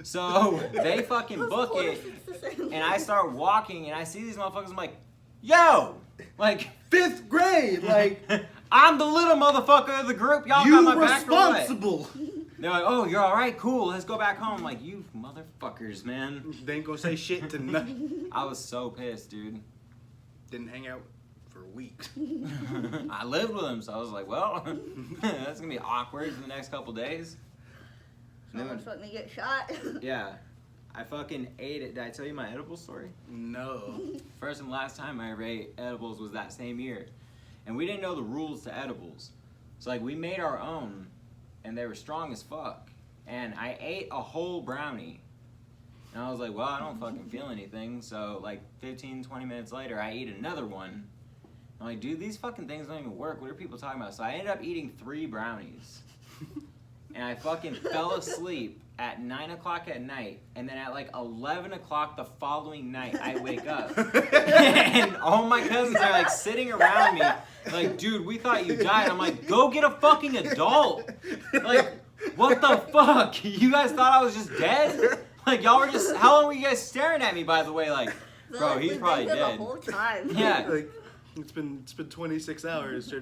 So, they fucking book it, and I start walking, and I see these motherfuckers, I'm like, yo! Like, 5th grade, like, I'm the little motherfucker of the group. Y'all you got my back or what? responsible. They're like, oh, you're all right, cool. Let's go back home. I'm like, you motherfuckers, man. They ain't gonna say shit to nothing. I was so pissed, dude. Didn't hang out for weeks. I lived with him, so I was like, well, that's gonna be awkward for the next couple days. And then Someone's let me get shot. yeah, I fucking ate it. Did I tell you my edible story? No. First and last time I ever ate edibles was that same year. And we didn't know the rules to edibles. So, like, we made our own, and they were strong as fuck. And I ate a whole brownie. And I was like, well, I don't fucking feel anything. So, like, 15, 20 minutes later, I eat another one. I'm like, dude, these fucking things don't even work. What are people talking about? So I ended up eating 3 brownies. And I fucking fell asleep at 9 o'clock at night. And then at like 11 o'clock the following night, I wake up. And all my cousins are like sitting around me. Like, dude, we thought you died. I'm like, go get a fucking adult. Like, what the fuck? You guys thought I was just dead? Like, y'all were just, how long were you guys staring at me, by the way? Like, bro, he's probably dead. The whole time. Yeah. Like, it's been 26 hours.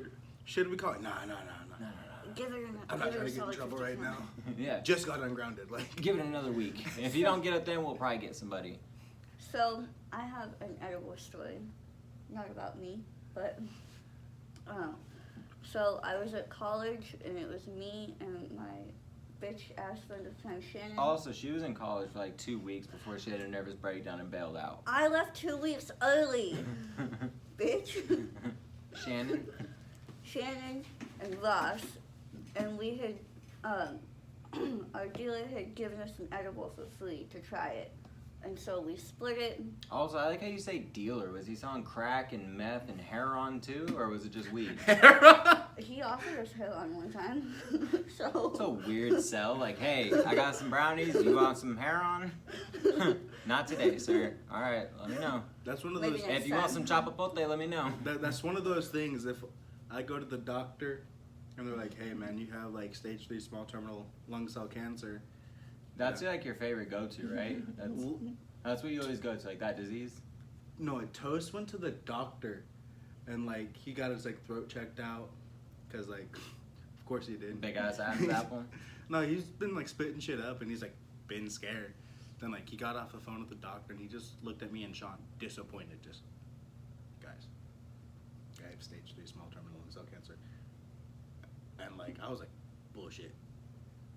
Should we call it? No. Give it I'm not trying to get in trouble right now. Yeah. Just got ungrounded. Like, Give it another week. If you don't get it then, we'll probably get somebody. So, I have an edible story. Not about me, but, so I was at college, and it was me and my bitch-ass friend at the time, Shannon. Also, she was in college for like 2 weeks before she had a nervous breakdown and bailed out. I left 2 weeks early, bitch. Shannon? Shannon and Ross, and we had, our dealer had given us an edible for free to try it. And so we split it. Also, I like how you say dealer. Was he selling crack and meth and heroin too, or was it just weed? He offered us heroin one time. So It's a weird sell. Like, hey, I got some brownies. You want some heroin? Not today, sir. All right, let me know. that's one of Maybe those. next If you want some chapapote, let me know. That's one of those things. If I go to the doctor and they're like, "Hey, man, you have like stage 3 small terminal lung cell cancer." That's like your favorite go-to, right? That's what you always go to, like that disease. No, Toast went to the doctor, and like he got his like throat checked out, cause like, of course he did. Big ass Adam's apple. No, he's been like spitting shit up, and he's like been scared. Then like he got off the phone with the doctor, and he just looked at me and Sean, disappointed, just, guys, I have stage 3 small terminal lung cell cancer, and like I was like, bullshit.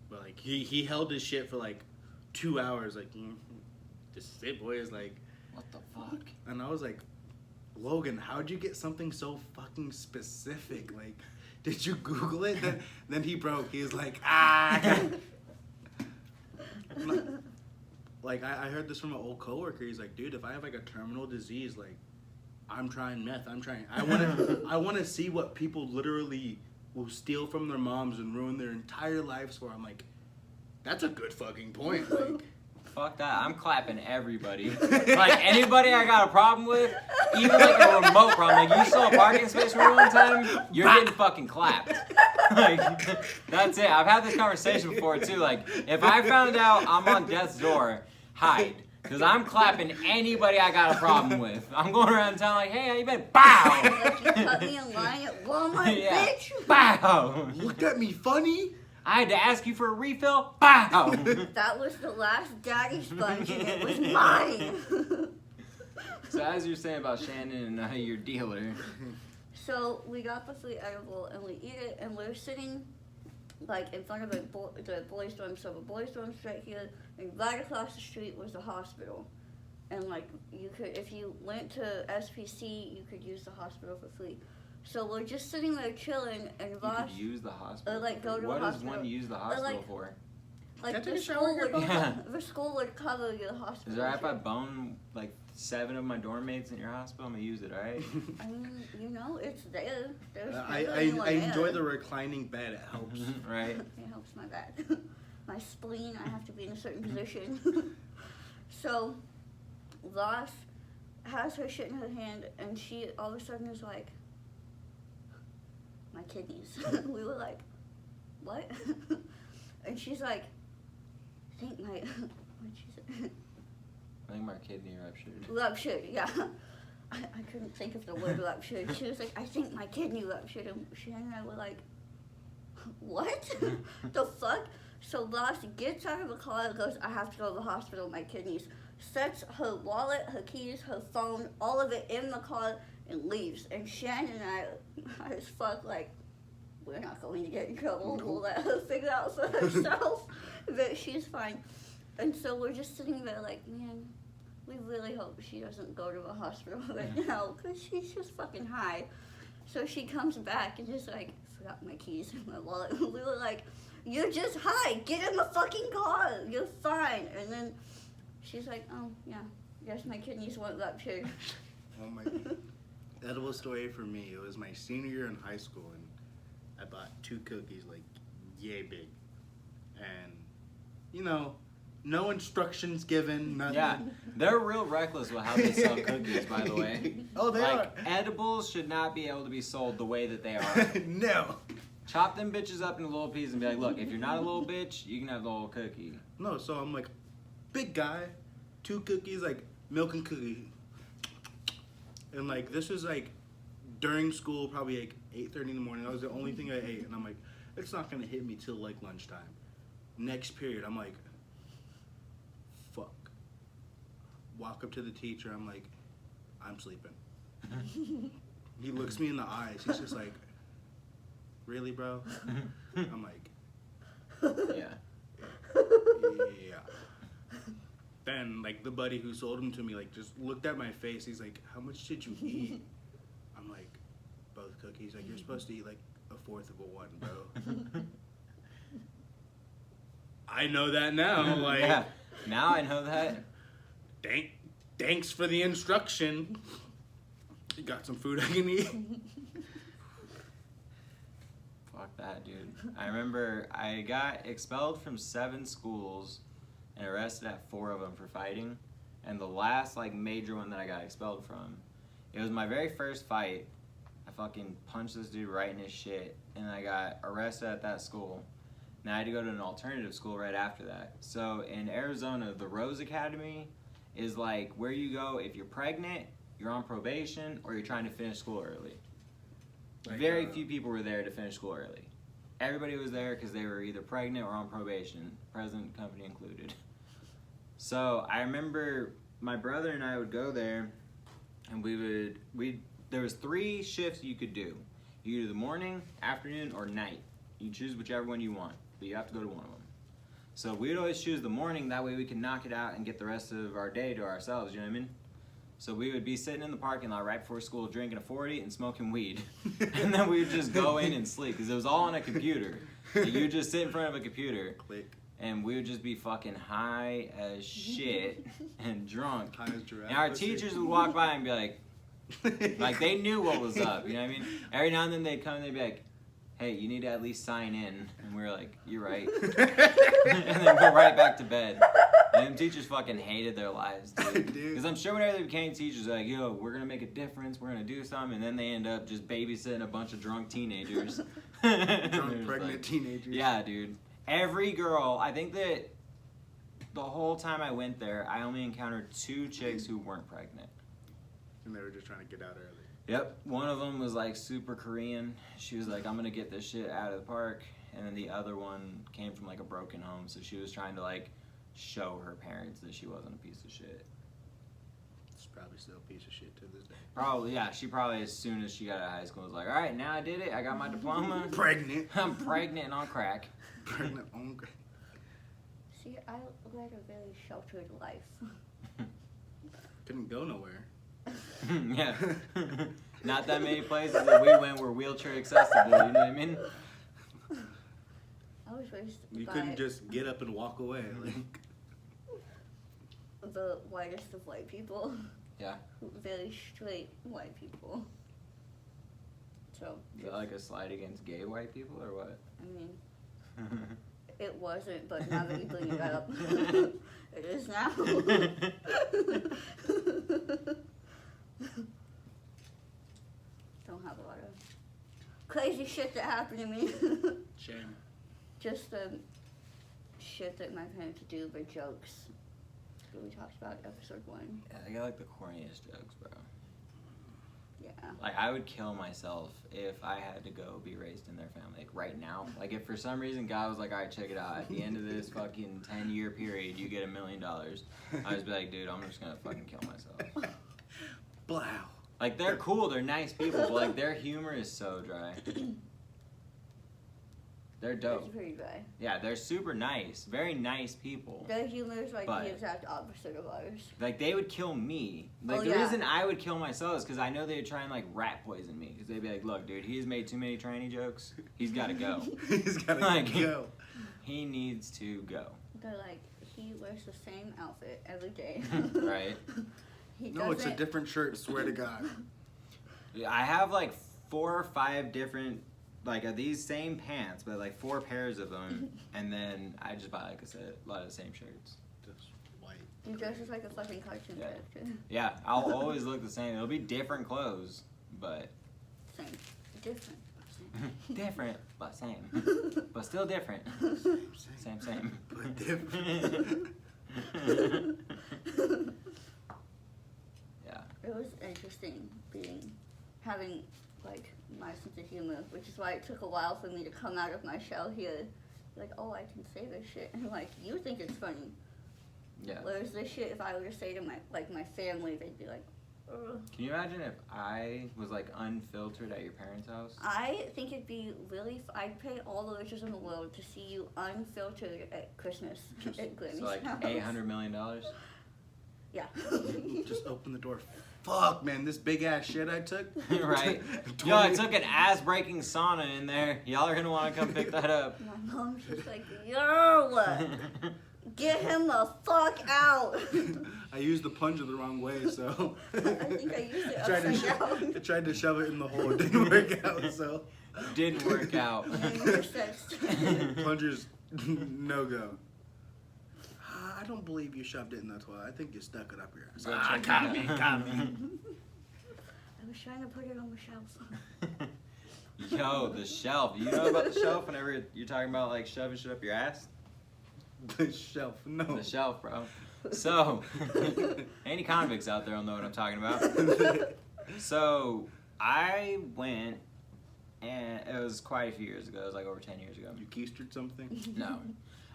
But like he held his shit for like 2 hours, like just sit, boy. Is like, What the fuck? and I was like, Logan, how'd you get something so fucking specific? Like, did you Google it? Then he broke. He was like, ah. Like I heard this from an old coworker. He's like, dude, if I have like a terminal disease, like I'm trying meth. I want to see what people literally will steal from their moms and ruin their entire lives for. I'm like, that's a good fucking point. Like, Fuck that. I'm clapping everybody. Like, anybody I got a problem with, even like a remote problem. Like, you saw a parking space for one time, you're getting fucking clapped. Like, that's it. I've had this conversation before, too. Like, if I found out I'm on death's door, hide. Because I'm clapping anybody I got a problem with. I'm going around town like, hey, how you been? Bow! like you cut me in line at Walmart, Yeah. bitch. Bow! looked at me funny. I had to ask you for a refill? Bow! That was the last daddy sponge, and it was mine. So as you're saying about Shannon and your dealer. So we got the free edible, and we eat it, and we're sitting like in front of the boys' dorm. So the boys' dorm's right here, and right across the street was the hospital. And like you could, if you went to SPC, you could use the hospital for free. So we're just sitting there chilling, and You Vosh, could use the hospital. Or, like, go to what a does hospital. one use the hospital like, for? Can I like take the a shower school here, would, bro? Yeah. the school would cover your hospital. Is it alright if I bone like 7 of my dorm mates in your hospital? I'm gonna use it, alright? I mean, you know, it's there. There's I never anyone enjoy there. the reclining bed. It helps. Right? It helps my back. My spleen, I have to be in a certain position. So, Ross has her shit in her hand, and she all of a sudden is like, my kidneys. We were like, what? And she's like, I think my, what'd she say? I think my kidney ruptured. Ruptured, yeah. I couldn't think of the word ruptured. She was like, I think my kidney ruptured. And Shannon and I were like, what? The fuck? So Ross gets out of the car and goes, I have to go to the hospital, my kidneys. Sets her wallet, her keys, her phone, all of it in the car and leaves. And Shannon and I as fuck, like, we're not going to get in trouble. We'll let her figure out for herself that she's fine. And so we're just sitting there like, man, we really hope she doesn't go to the hospital right now because she's just fucking high. So she comes back and just like, forgot my keys in my wallet. We were like, you're just high. Get in the fucking car. You're fine. And then She's like, oh, yeah, guess my kidneys won't rupture. Oh my God. Edible story for me. It was my senior year in high school, and I bought 2 cookies, like, yay big. And, you know, no instructions given, nothing. Yeah, they're real reckless with how they sell cookies, by the way. Oh, they like, are. edibles should not be able to be sold the way that they are. No. Chop them bitches up into little pieces and be like, look, if you're not a little bitch, you can have the whole cookie. No, so I'm like, big guy, 2 cookies, like, milk and cookie. And, like, this is, like, during school, probably, like, 8:30 in the morning. That was the only thing I ate. And I'm like, it's not going to hit me till, like, lunchtime. Next period, I'm like, fuck. Walk up to the teacher. I'm like, I'm sleeping. He looks me in the eyes. He's just like, really, bro? I'm like, Yeah. yeah. Then, like, the buddy who sold them to me, like, just looked at my face. He's like, how much did you eat? I'm like, both cookies. Like, you're supposed to eat, like, 1/4 of a one, bro. I know that now. Like, Yeah, now I know that. Thanks for the instruction. You got some food I can eat? Fuck that, dude. I remember I got expelled from 7 schools and arrested at 4 of them for fighting. And the last, like, major one that I got expelled from, it was my very first fight. I fucking punched this dude right in his shit, and I got arrested at that school. And I had to go to an alternative school right after that. So in Arizona, the Rose Academy is like where you go if you're pregnant, you're on probation, or you're trying to finish school early. Like, Very few people were there to finish school early. Everybody was there because they were either pregnant or on probation, present company included. So I remember my brother and I would go there, and there was 3 shifts you could do. You could do the morning, afternoon, or night. You choose whichever one you want, but you have to go to one of them. So we would always choose the morning, that way we can knock it out and get the rest of our day to ourselves, you know what I mean? So we would be sitting in the parking lot right before school drinking a 40 and smoking weed. And then we would just go in and sleep, because it was all on a computer. Like, you would just sit in front of a computer. Click. And we would just be fucking high as shit and drunk. High as giraffe. And our teachers would walk by and be like they knew what was up, you know what I mean? Every now and then they'd come and they'd be like, hey, you need to at least sign in. And we were like, you're right. And then go right back to bed. And them teachers fucking hated their lives, dude. Because I'm sure whenever they became teachers, they're like, yo, we're going to make a difference. We're going to do something. And then they end up just babysitting a bunch of drunk teenagers. Drunk, pregnant teenagers. Yeah, dude. Every girl, I think that the whole time I went there, I only encountered 2 chicks who weren't pregnant. And they were just trying to get out early. Yep. One of them was like super Korean. She was like, I'm gonna get this shit out of the park. And then the other one came from like a broken home, so she was trying to like show her parents that she wasn't a piece of shit. It's probably still a piece of shit to this day. Probably, yeah. She probably, as soon as she got out of high school, was like, all right, now I did it. I got my diploma. Pregnant. I'm pregnant and on crack. Pregnant on crack. See, I led a very sheltered life. Couldn't go nowhere. Yeah. Not that many places that we went were wheelchair accessible, you know what I mean? I was raised You by couldn't just get up and walk away. Like, the whitest of white people. Yeah. Very straight white people. So, Is that like a slide against gay white people or what? I mean, it wasn't, but now that you bring it up, it is now. Don't have a lot of crazy shit that happened to me. shame. Just the shit that my parents do, the jokes that we talked about in episode 1. Yeah, they got like the corniest jokes, bro. Yeah. Like, I would kill myself if I had to go be raised in their family. Like, right now. Like, if for some reason God was like, all right, check it out. At the end of this fucking 10-year period, you get $1 million. I'd just be like, dude, I'm just gonna fucking kill myself. Blow. Like, they're cool. They're nice people. But, like, their humor is so dry. They're dope. That's pretty dry. Yeah, they're super nice. Very nice people. Their humor is like But- the exact opposite of ours. Like, they would kill me. Like, Oh, the yeah. reason I would kill myself is because I know they would try and, like, rat poison me. Because they'd be like, look, dude, he's made too many tranny jokes. He's got to go. He's gotta Like, go. He needs to go. They're like, he wears the same outfit every day. Right. No, it's a different shirt, swear to God. I have like 4 or 5 different, like these same pants, but like 4 pairs of them, and then I just buy like I said, a lot of the same shirts. Just white. You dress just like a fucking cartoon character. Yeah, I'll always look the same. It'll be different clothes, but Same. Different. different, but same, but still different. Same. But different. Yeah. It was interesting having like my sense of humor, which is why it took a while for me to come out of my shell here. Like, oh, I can say this shit, and like you think it's funny. Yeah. Whereas this shit, if I were to say to my family, they'd be like, ugh. Can you imagine if I was like unfiltered at your parents' house? I think it'd be really. I'd pay all the riches in the world to see you unfiltered at Christmas at Grammy's So like house. $800 million. Yeah. Just open the door. Fuck, man, this big ass shit I took. Right. Yo, I took an ass-breaking sauna in there. Y'all are gonna want to come pick that up. My mom's just like, yo, get him the fuck out. I used the plunger the wrong way, so. I think I used it tried to upside down. I tried to shove it in the hole. It didn't work out, so. Didn't work out. Plunger's no go. I don't believe you shoved it in the toilet. I think you stuck it up your ass. Got me. I was trying to put it on the shelf. Yo, the shelf. You know about the shelf whenever you're talking about like shoving shit up your ass? The shelf, no. The shelf, bro. So, any convicts out there will know what I'm talking about. So, I went, and it was quite a few years ago. It was like over 10 years ago. You keistered something? No.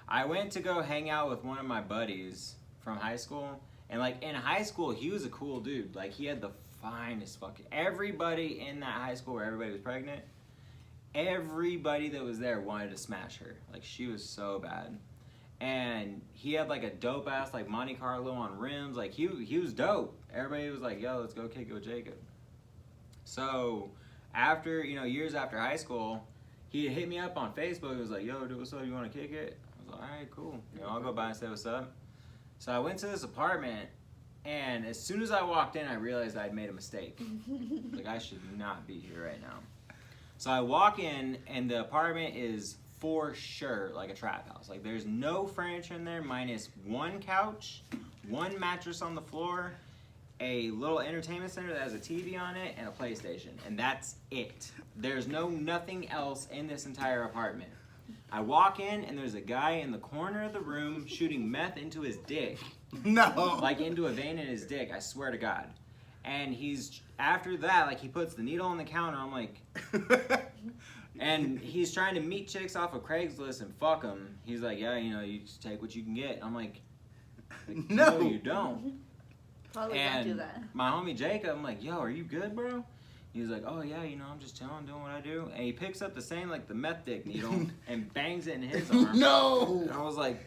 I went to go hang out with one of my buddies from high school. And like in high school, he was a cool dude. Like he had the finest fucking... Everybody in that high school where everybody was pregnant, everybody that was there wanted to smash her. Like she was so bad. And he had like a dope ass like Monte Carlo on rims. Like he was dope. Everybody was like, yo, let's go kick it with Jacob. So after, years after high school, he hit me up on Facebook. He was like, yo, dude, what's up? You want to kick it? I was like, all right, cool. I'll go by and say what's up. So I went to this apartment, and as soon as I walked in, I realized I'd made a mistake. Like, I should not be here right now. So I walk in, and the apartment is for sure like a trap house. Like, there's no furniture in there minus one couch, one mattress on the floor, a little entertainment center that has a TV on it, and a PlayStation. And that's it. There's nothing else in this entire apartment. I walk in, and there's a guy in the corner of the room shooting meth into his dick. No. Like, into a vein in his dick, I swear to God. And after that, like, he puts the needle on the counter. I'm like... And he's trying to meet chicks off of Craigslist and fuck them. He's like, yeah, you just take what you can get. I'm like no, you don't. Probably and don't do that. My homie Jacob, I'm like, yo, are you good, bro? He's like, oh yeah, I'm just chilling, doing what I do. And he picks up the same, like the meth dick needle and bangs it in his arm. No! And I was like,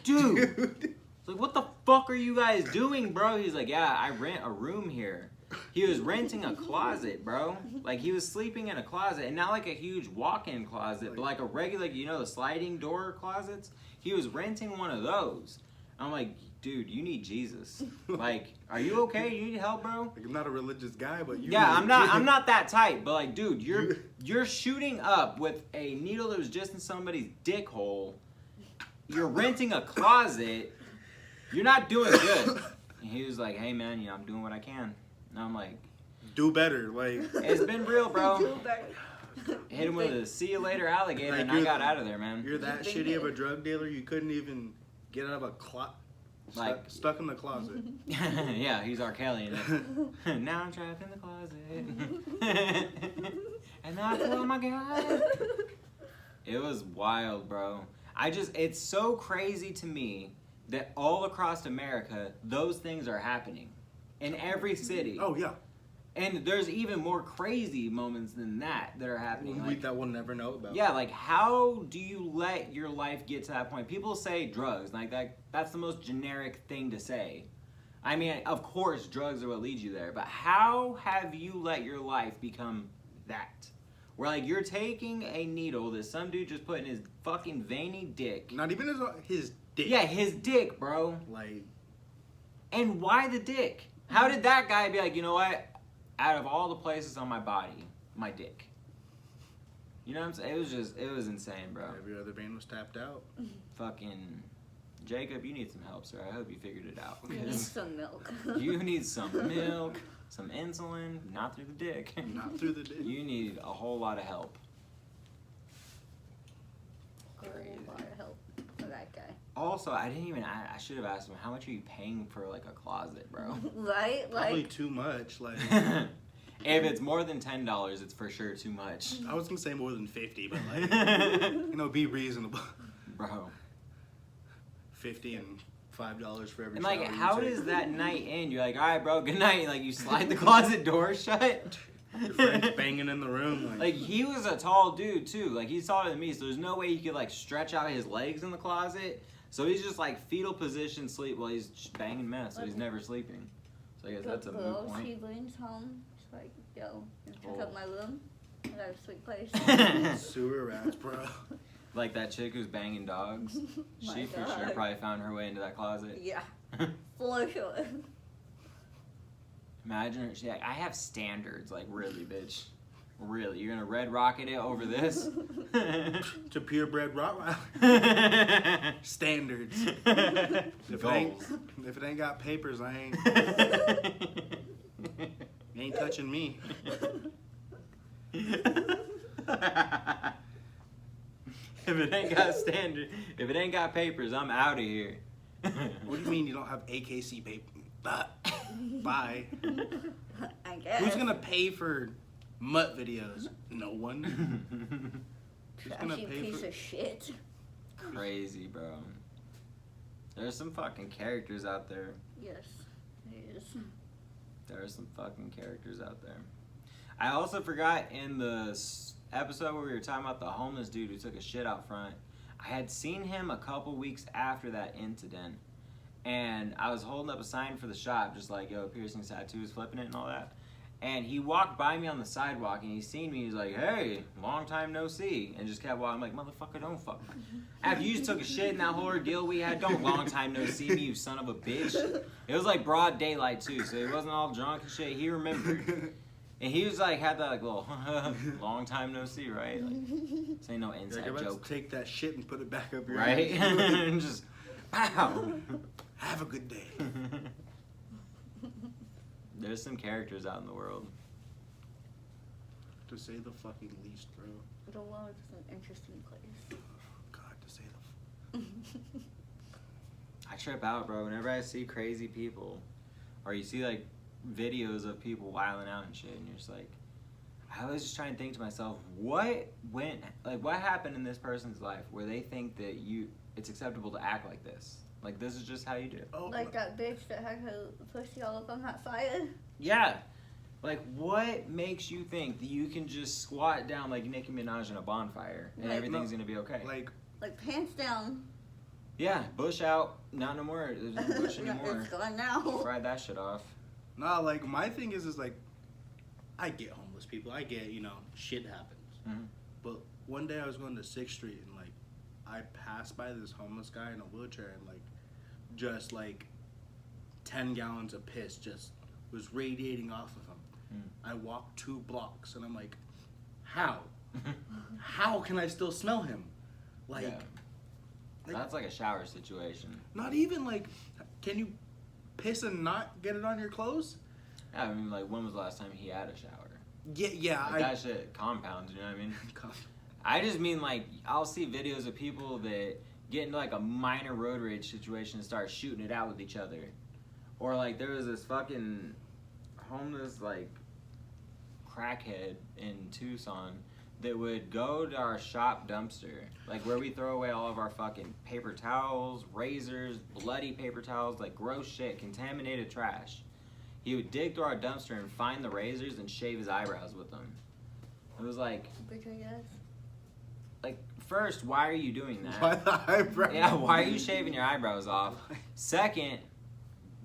dude. Like, what the fuck are you guys doing, bro? He's like, yeah, I rent a room here. He was renting a closet, bro. Like, he was sleeping in a closet, and not like a huge walk-in closet, but like a regular, the sliding door closets? He was renting one of those. I'm like, dude, you need Jesus. Like, are you okay? You need help, bro? Like, I'm not a religious guy, but you. Yeah, I'm not that tight, but like, dude, you're shooting up with a needle that was just in somebody's dick hole. You're renting a closet. You're not doing good. And he was like, hey man, I'm doing what I can. And I'm like, do better. Like, it's been real, bro. Do better. Hit him with a see you later alligator, like, and I got out of there, man. You're that shitty of a drug dealer, you couldn't even get out of a stuck in the closet. Yeah, he's R. Kelly in it. Now I'm trapped in the closet. And I oh my God. It was wild, bro. It's so crazy to me that all across America, those things are happening. In every city. Oh, yeah. And there's even more crazy moments than that are happening. Like, that we'll never know about. Yeah, like, how do you let your life get to that point? People say drugs. Like, that's the most generic thing to say. I mean, of course, drugs are what leads you there. But how have you let your life become that? Where, like, you're taking a needle that some dude just put in his fucking veiny dick. Not even his dick. Yeah, his dick, bro. Like, And why the dick? How did that guy be like, you know what? Out of all the places on my body, my dick. You know what I'm saying? It was insane, bro. every other vein was tapped out. Fucking Jacob, you need some help, sir. I hope you figured it out. You need some milk. You need some milk, some insulin, not through the dick. Not through the dick. You need a whole lot of help. A lot of help for that guy. Also, I should have asked him, how much are you paying for like a closet, bro? Right? Probably Like, too much. Like, If it's more than $10, it's for sure too much. I was gonna say more than 50, but like, be reasonable. Bro. 50 and $5 for every. And like, shower you how take. does that night end? You're like, all right, bro, good night. Like, you slide the closet door shut. Your friends banging in the room? Like, he was a tall dude too. Like, he's taller than me, so there's no way he could like stretch out his legs in the closet. So he's just like fetal position sleep while he's banging mess. So he's never sleeping. So I guess that's a moot girl, point. she brings home. She's like, yo, check out my room. I got a sweet place. Sewer rats, bro. Like that chick who's banging dogs. My She for sure God. probably found her way into that closet. Yeah, for sure. Imagine her, she's like, I have standards, like really, bitch. Really, you're gonna red rocket it over this? To purebred Rottweiler standards. Goals. If it ain't got papers, I ain't touching me. If it ain't got standard, if it ain't got papers, I'm out of here. What do you mean you don't have AKC paper? Bye. I guess. Who's gonna pay for mutt videos? No one. Who's gonna Trashy pay piece for? of shit. Crazy, bro. There's some fucking characters out there. Yes, it is. There are some fucking characters out there. I also forgot in the episode where we were talking about the homeless dude who took a shit out front, I had seen him a couple weeks after that incident. And I was holding up a sign for the shop, just like, yo, piercing tattoos, flipping it and all that. And he walked by me on the sidewalk and he seen me. He's like, hey, long time no see. And just kept walking. I'm like, motherfucker, don't fuck me. After you just took a shit in that whole ordeal we had, don't long time no see me, you son of a bitch. It was like broad daylight too, so he wasn't all drunk and shit. He remembered. And he was like, had that like little long time no see, right? Like, this ain't no inside Like, joke. take that shit and put it back up your Right? ass. And just, pow. Have a good day. There's some characters out in the world. To say the fucking least, bro. The world is an interesting place. God, to say the. I trip out, bro. Whenever I see crazy people, or you see like videos of people wilding out and shit, and you're just like, I was just trying to think to myself, what happened in this person's life where they think that it's acceptable to act like this? Like, this is just how you do it. Oh, Like that bitch that had her pussy all up on that fire. Yeah. Like, what makes you think that you can just squat down like Nicki Minaj in a bonfire and Like, everything's gonna be okay? like, Pants down. Yeah, bush out, not no more. There's no bush anymore. It's gone now. Fried that shit off. nah, like, my thing is like, I get homeless people. I get, shit happens. Mhm. But one day I was going to 6th Street and, like, I passed by this homeless guy in a wheelchair and, like, just, like, 10 gallons of piss just was radiating off of him. I walked 2 blocks and I'm like, how? How can I still smell him? Like, Yeah. That's like a shower situation. not even, like, can you piss and not get it on your clothes? Yeah, I mean, like, when was the last time he had a shower? Yeah, Like, that shit compounds, you know what I mean? I just mean, like, I'll see videos of people that get into, like, a minor road rage situation and start shooting it out with each other. Or, like, there was this fucking homeless, like, crackhead in Tucson that would go to our shop dumpster, like, where we throw away all of our fucking paper towels, razors, bloody paper towels, like, gross shit, contaminated trash. He would dig through our dumpster and find the razors and shave his eyebrows with them. It was like, Bitch, I guess. like, first, why are you doing that? Why the eyebrow? Yeah, why are you shaving your eyebrows off? Second,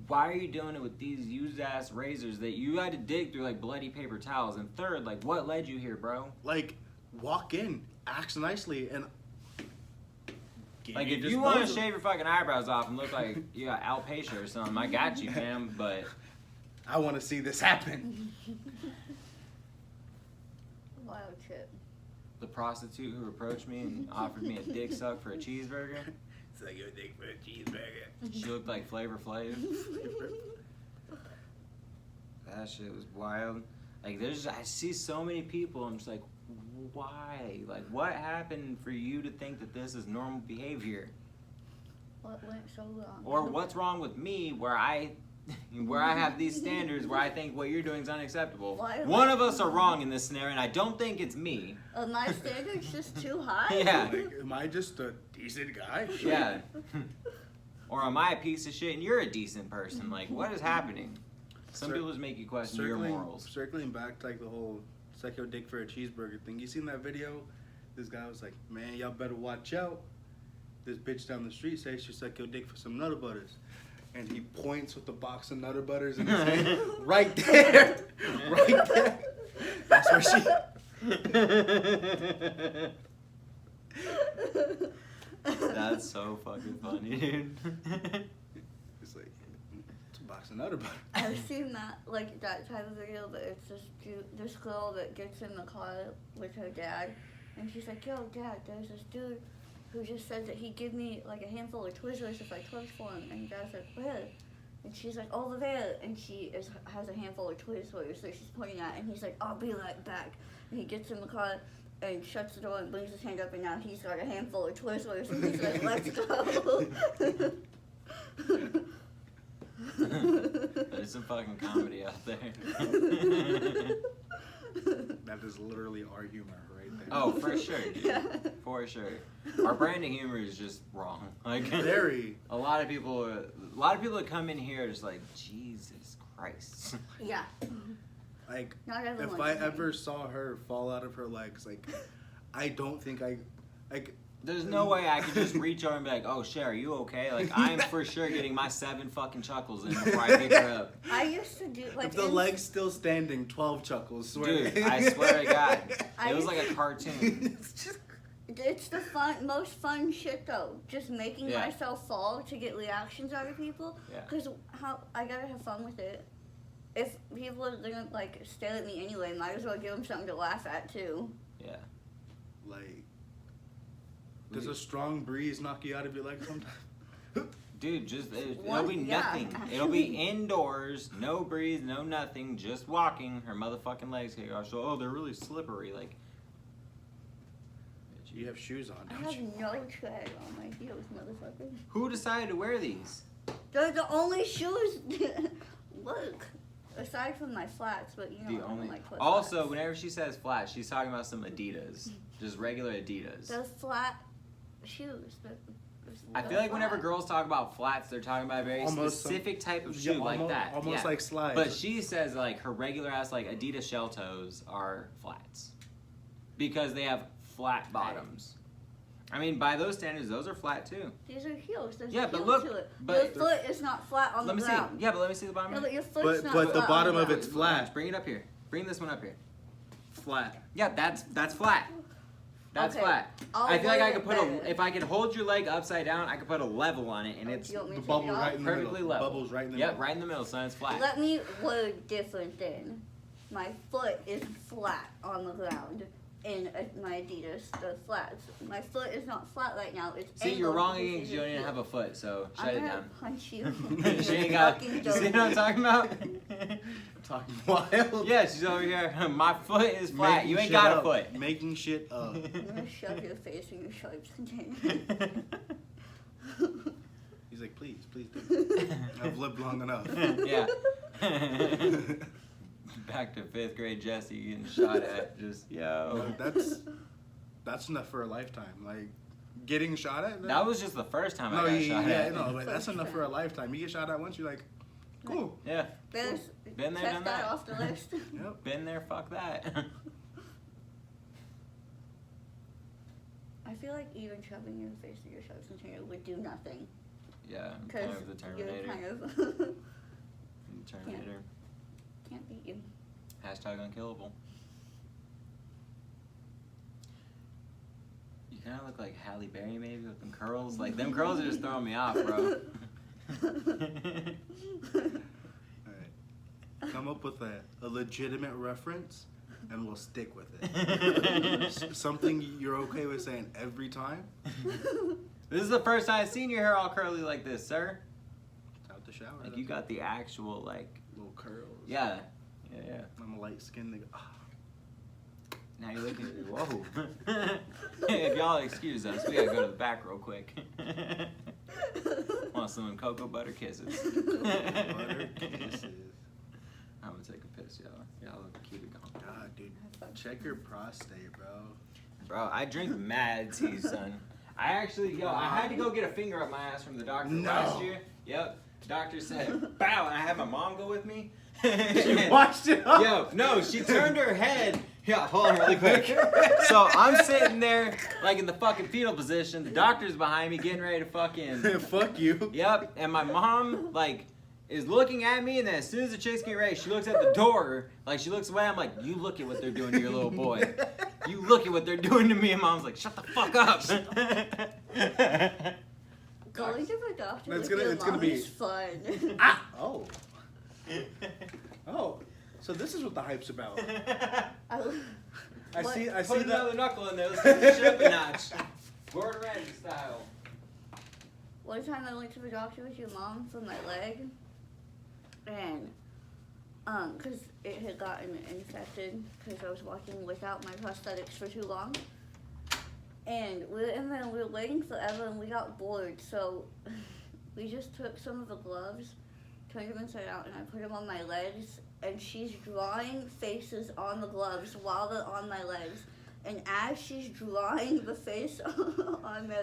why are you doing it with these used ass razors that you had to dig through like bloody paper towels? And third, like, what led you here, bro? Like, walk in, act nicely, and give Like, you if you want to disposable. shave your fucking eyebrows off and look like you got alopecia or something, I got you, fam. But I want to see this happen. Wild shit. the prostitute who approached me and offered me a dick suck for a cheeseburger, Suck your dick for a cheeseburger. she looked like Flavor Flav. That shit was wild. Like, I see so many people, I'm just like, why? Like, what happened for you to think that this is normal behavior? What went so wrong? Or what's wrong with me where I have these standards where I think what you're doing is unacceptable? Why- One of us are wrong in this scenario, and I don't think it's me. My standards just too high? Yeah. Like, am I just a decent guy? Yeah. Or am I a piece of shit and you're a decent person? Like, what is happening? Some people just make you question your morals. Circling back to like the whole suck your dick for a cheeseburger thing. You seen that video? This guy was like, man, y'all better watch out. This bitch down the street says she suck your dick for some Nutter Butters. And he points with the box of Nutter Butters in his hand. Right there. Right there. That's where she... That's so fucking funny, dude. It's like, it's a box of Nutter Butters. I've seen that, like, that type of video, but it's this girl that gets in the car with her dad, and she's like, yo, Dad, there's this dude who just said that he'd give me, like, a handful of Twizzlers if I twerked for him, and Dad's like, where? And she's like, over there, and has a handful of Twizzlers that she's pointing at, and he's like, I'll be right back. And he gets in the car and shuts the door and brings his hand up, and now he's got a handful of Twizzlers, and he's like, let's go. There's some fucking comedy out there. That is literally our humor right there. Oh, for sure, dude. Yeah. For sure. Our brand of humor is just wrong. Like, Very. a lot of people that come in here are just like, Jesus Christ. Yeah. Like, Not everyone's if I the same. ever saw her fall out of her legs, like, I don't think like, There's no way I could just reach over and be like, oh, shit, are you okay? Like, I'm for sure getting my 7 fucking chuckles in before I pick her up. I used to do, like, if the leg's still standing, 12 chuckles. Swear. Dude, I swear to God. I It was used- like a cartoon. It's just- It's the most fun shit though. Just making Yeah. myself fall to get reactions out of people. Yeah. Cause how I gotta have fun with it. If people are gonna like stare at me anyway, might as well give them something to laugh at too. Yeah. like, does a strong breeze knock you out of your legs sometimes? Dude, just it'll One- be yeah, nothing. It'll be indoors, no breeze, no nothing, just walking. Her motherfucking legs get gosh, oh, they're really slippery. Like, You have shoes on, I don't have you? no tread on my heels, motherfucker. who decided to wear these? They're the only shoes. Look, aside from my flats, but you know The I don't only. like flip Also, flats. whenever she says flat, she's talking about some Adidas, just regular Adidas. They're flat shoes. I feel like whenever girls talk about flats, they're talking about a very Almost specific type of Yeah, shoe like that. Almost Yeah. like slides. But she says like her regular ass like Adidas shell toes are flats because they have flat bottoms. I mean, by those standards, those are flat too. These are heels. There's Yeah, a but heel look, to it. but- your foot is not flat on Let the me ground. see. Yeah, but let me see the bottom. No, of but it. your foot's But- not but the flat on bottom of ground. it's flat. Bring it up here. Bring this one up here. flat. Yeah, that's flat. That's Okay, flat. I'll I feel like I word could it put better. if I could hold your leg upside down, I could put a level on it, and Oh, it's do you want me The to take bubble it off? right in the perfectly middle. level. Bubbles right in the Yep, middle. right in the middle, so it's flat. Let me word different then. My foot is flat on the ground in my Adidas, the flats. My foot is not flat right now. It's See, you're angled wrong because again because it's you don't a even heel. have a foot, so shut I'm it gonna down. punch you. She ain't got. Fucking You see what I'm talking about? Talking wild. Yeah, she's over here. My foot is flat. Making You ain't shit got a up. foot. Making shit up. I'm gonna shove your face in your sharps container. He's like, please do. I've lived long enough. Yeah. Back to 5th grade Jesse getting shot at. Just yo. That's enough for a lifetime. Like, getting shot at. That was just the first time no, I got shot at. no, but that's enough for a lifetime. You get shot at once, you're like, cool. Yeah. There's Been there, check done that that. off the list. Yep. Been there, fuck that. I feel like even shoving your face in your sharps container would do nothing. Yeah, I'm Because kind of the you're Terminator. kind of Terminator. can't beat you. Hashtag unkillable. You Can I look like Halle Berry maybe with them curls? Like, them curls are just throwing me off, bro. Alright. Come up with a legitimate reference, and we'll stick with it. Something you're okay with saying every time? This is the first time I've seen your hair all curly like this, sir. It's out the shower. Like, you got the actual, like... little curls. Yeah. Yeah. I'm a light skinned nigga. Now you're looking at me. Whoa. Hey, if y'all excuse us, we gotta go to the back real quick. Want some cocoa butter kisses. Butter kisses. I'm gonna take a piss, y'all. Y'all look cute. God, dude. Check your prostate, bro. Bro, I drink mad tea, son. I actually, I had to go get a finger up my ass from the doctor last year. Yep. Doctor said, bow, and I had my mom go with me. She watched it up. Yo, no, she turned her head. Yeah, hold on really quick. So I'm sitting there, like in the fucking fetal position. The doctor's behind me, getting ready to fucking. Fuck you. Yep. And my mom, like, is looking at me, and then as soon as the chicks get ready, she looks at the door. Like, she looks away. I'm like, you look at what they're doing to your little boy. You look at what they're doing to me. And mom's like, shut the fuck up. Going to the doctor It's with your gonna mom be- is fun. Ah! Oh. Oh. So this is what the hype's about. I What? see Put that. another knuckle in there. Let's take the shit up a notch. Gordon Ramsay style. One time I went to the doctor with your mom for my leg, and cause it had gotten infected because I was walking without my prosthetics for too long, and we were waiting forever, and we got bored, so we just took some of the gloves, turned them inside out, and I put them on my legs, and she's drawing faces on the gloves while they're on my legs, and as she's drawing the face on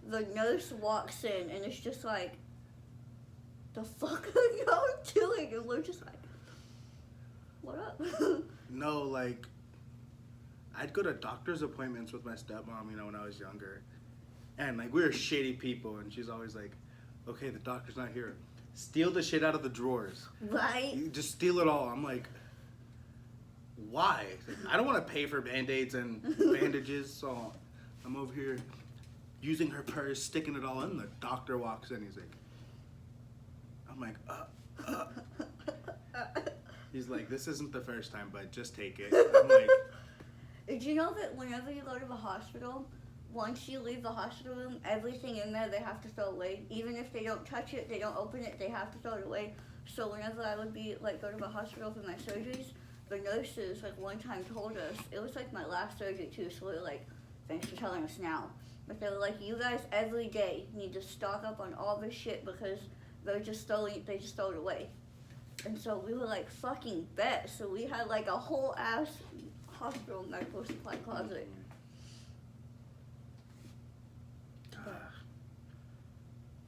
the nurse walks in, and it's just like, the fuck are y'all doing? And we're just like, what up? No, like, I'd go to doctor's appointments with my stepmom, you know, when I was younger. And, like, we were shitty people, and she's always like, okay, the doctor's not here. Steal the shit out of the drawers. Right? You just steal it all. I'm like, why? I don't want to pay for Band-Aids and bandages, so I'm over here using her purse, sticking it all in. The doctor walks in, he's like, I'm like, He's like, this isn't the first time, but just take it. I'm like, Did you know that whenever you go to the hospital, once you leave the hospital room, everything in there they have to throw away. Even if they don't touch it, they don't open it, they have to throw it away. So whenever I would be, like, go to the hospital for my surgeries, the nurses, like, one time told us, it was, like, my last surgery, too, so we were like, thanks for telling us now. But they were like, you guys every day need to stock up on all this shit because they just throw it away. And so we were like, fucking bet. So we had like a whole ass hospital medical supply closet.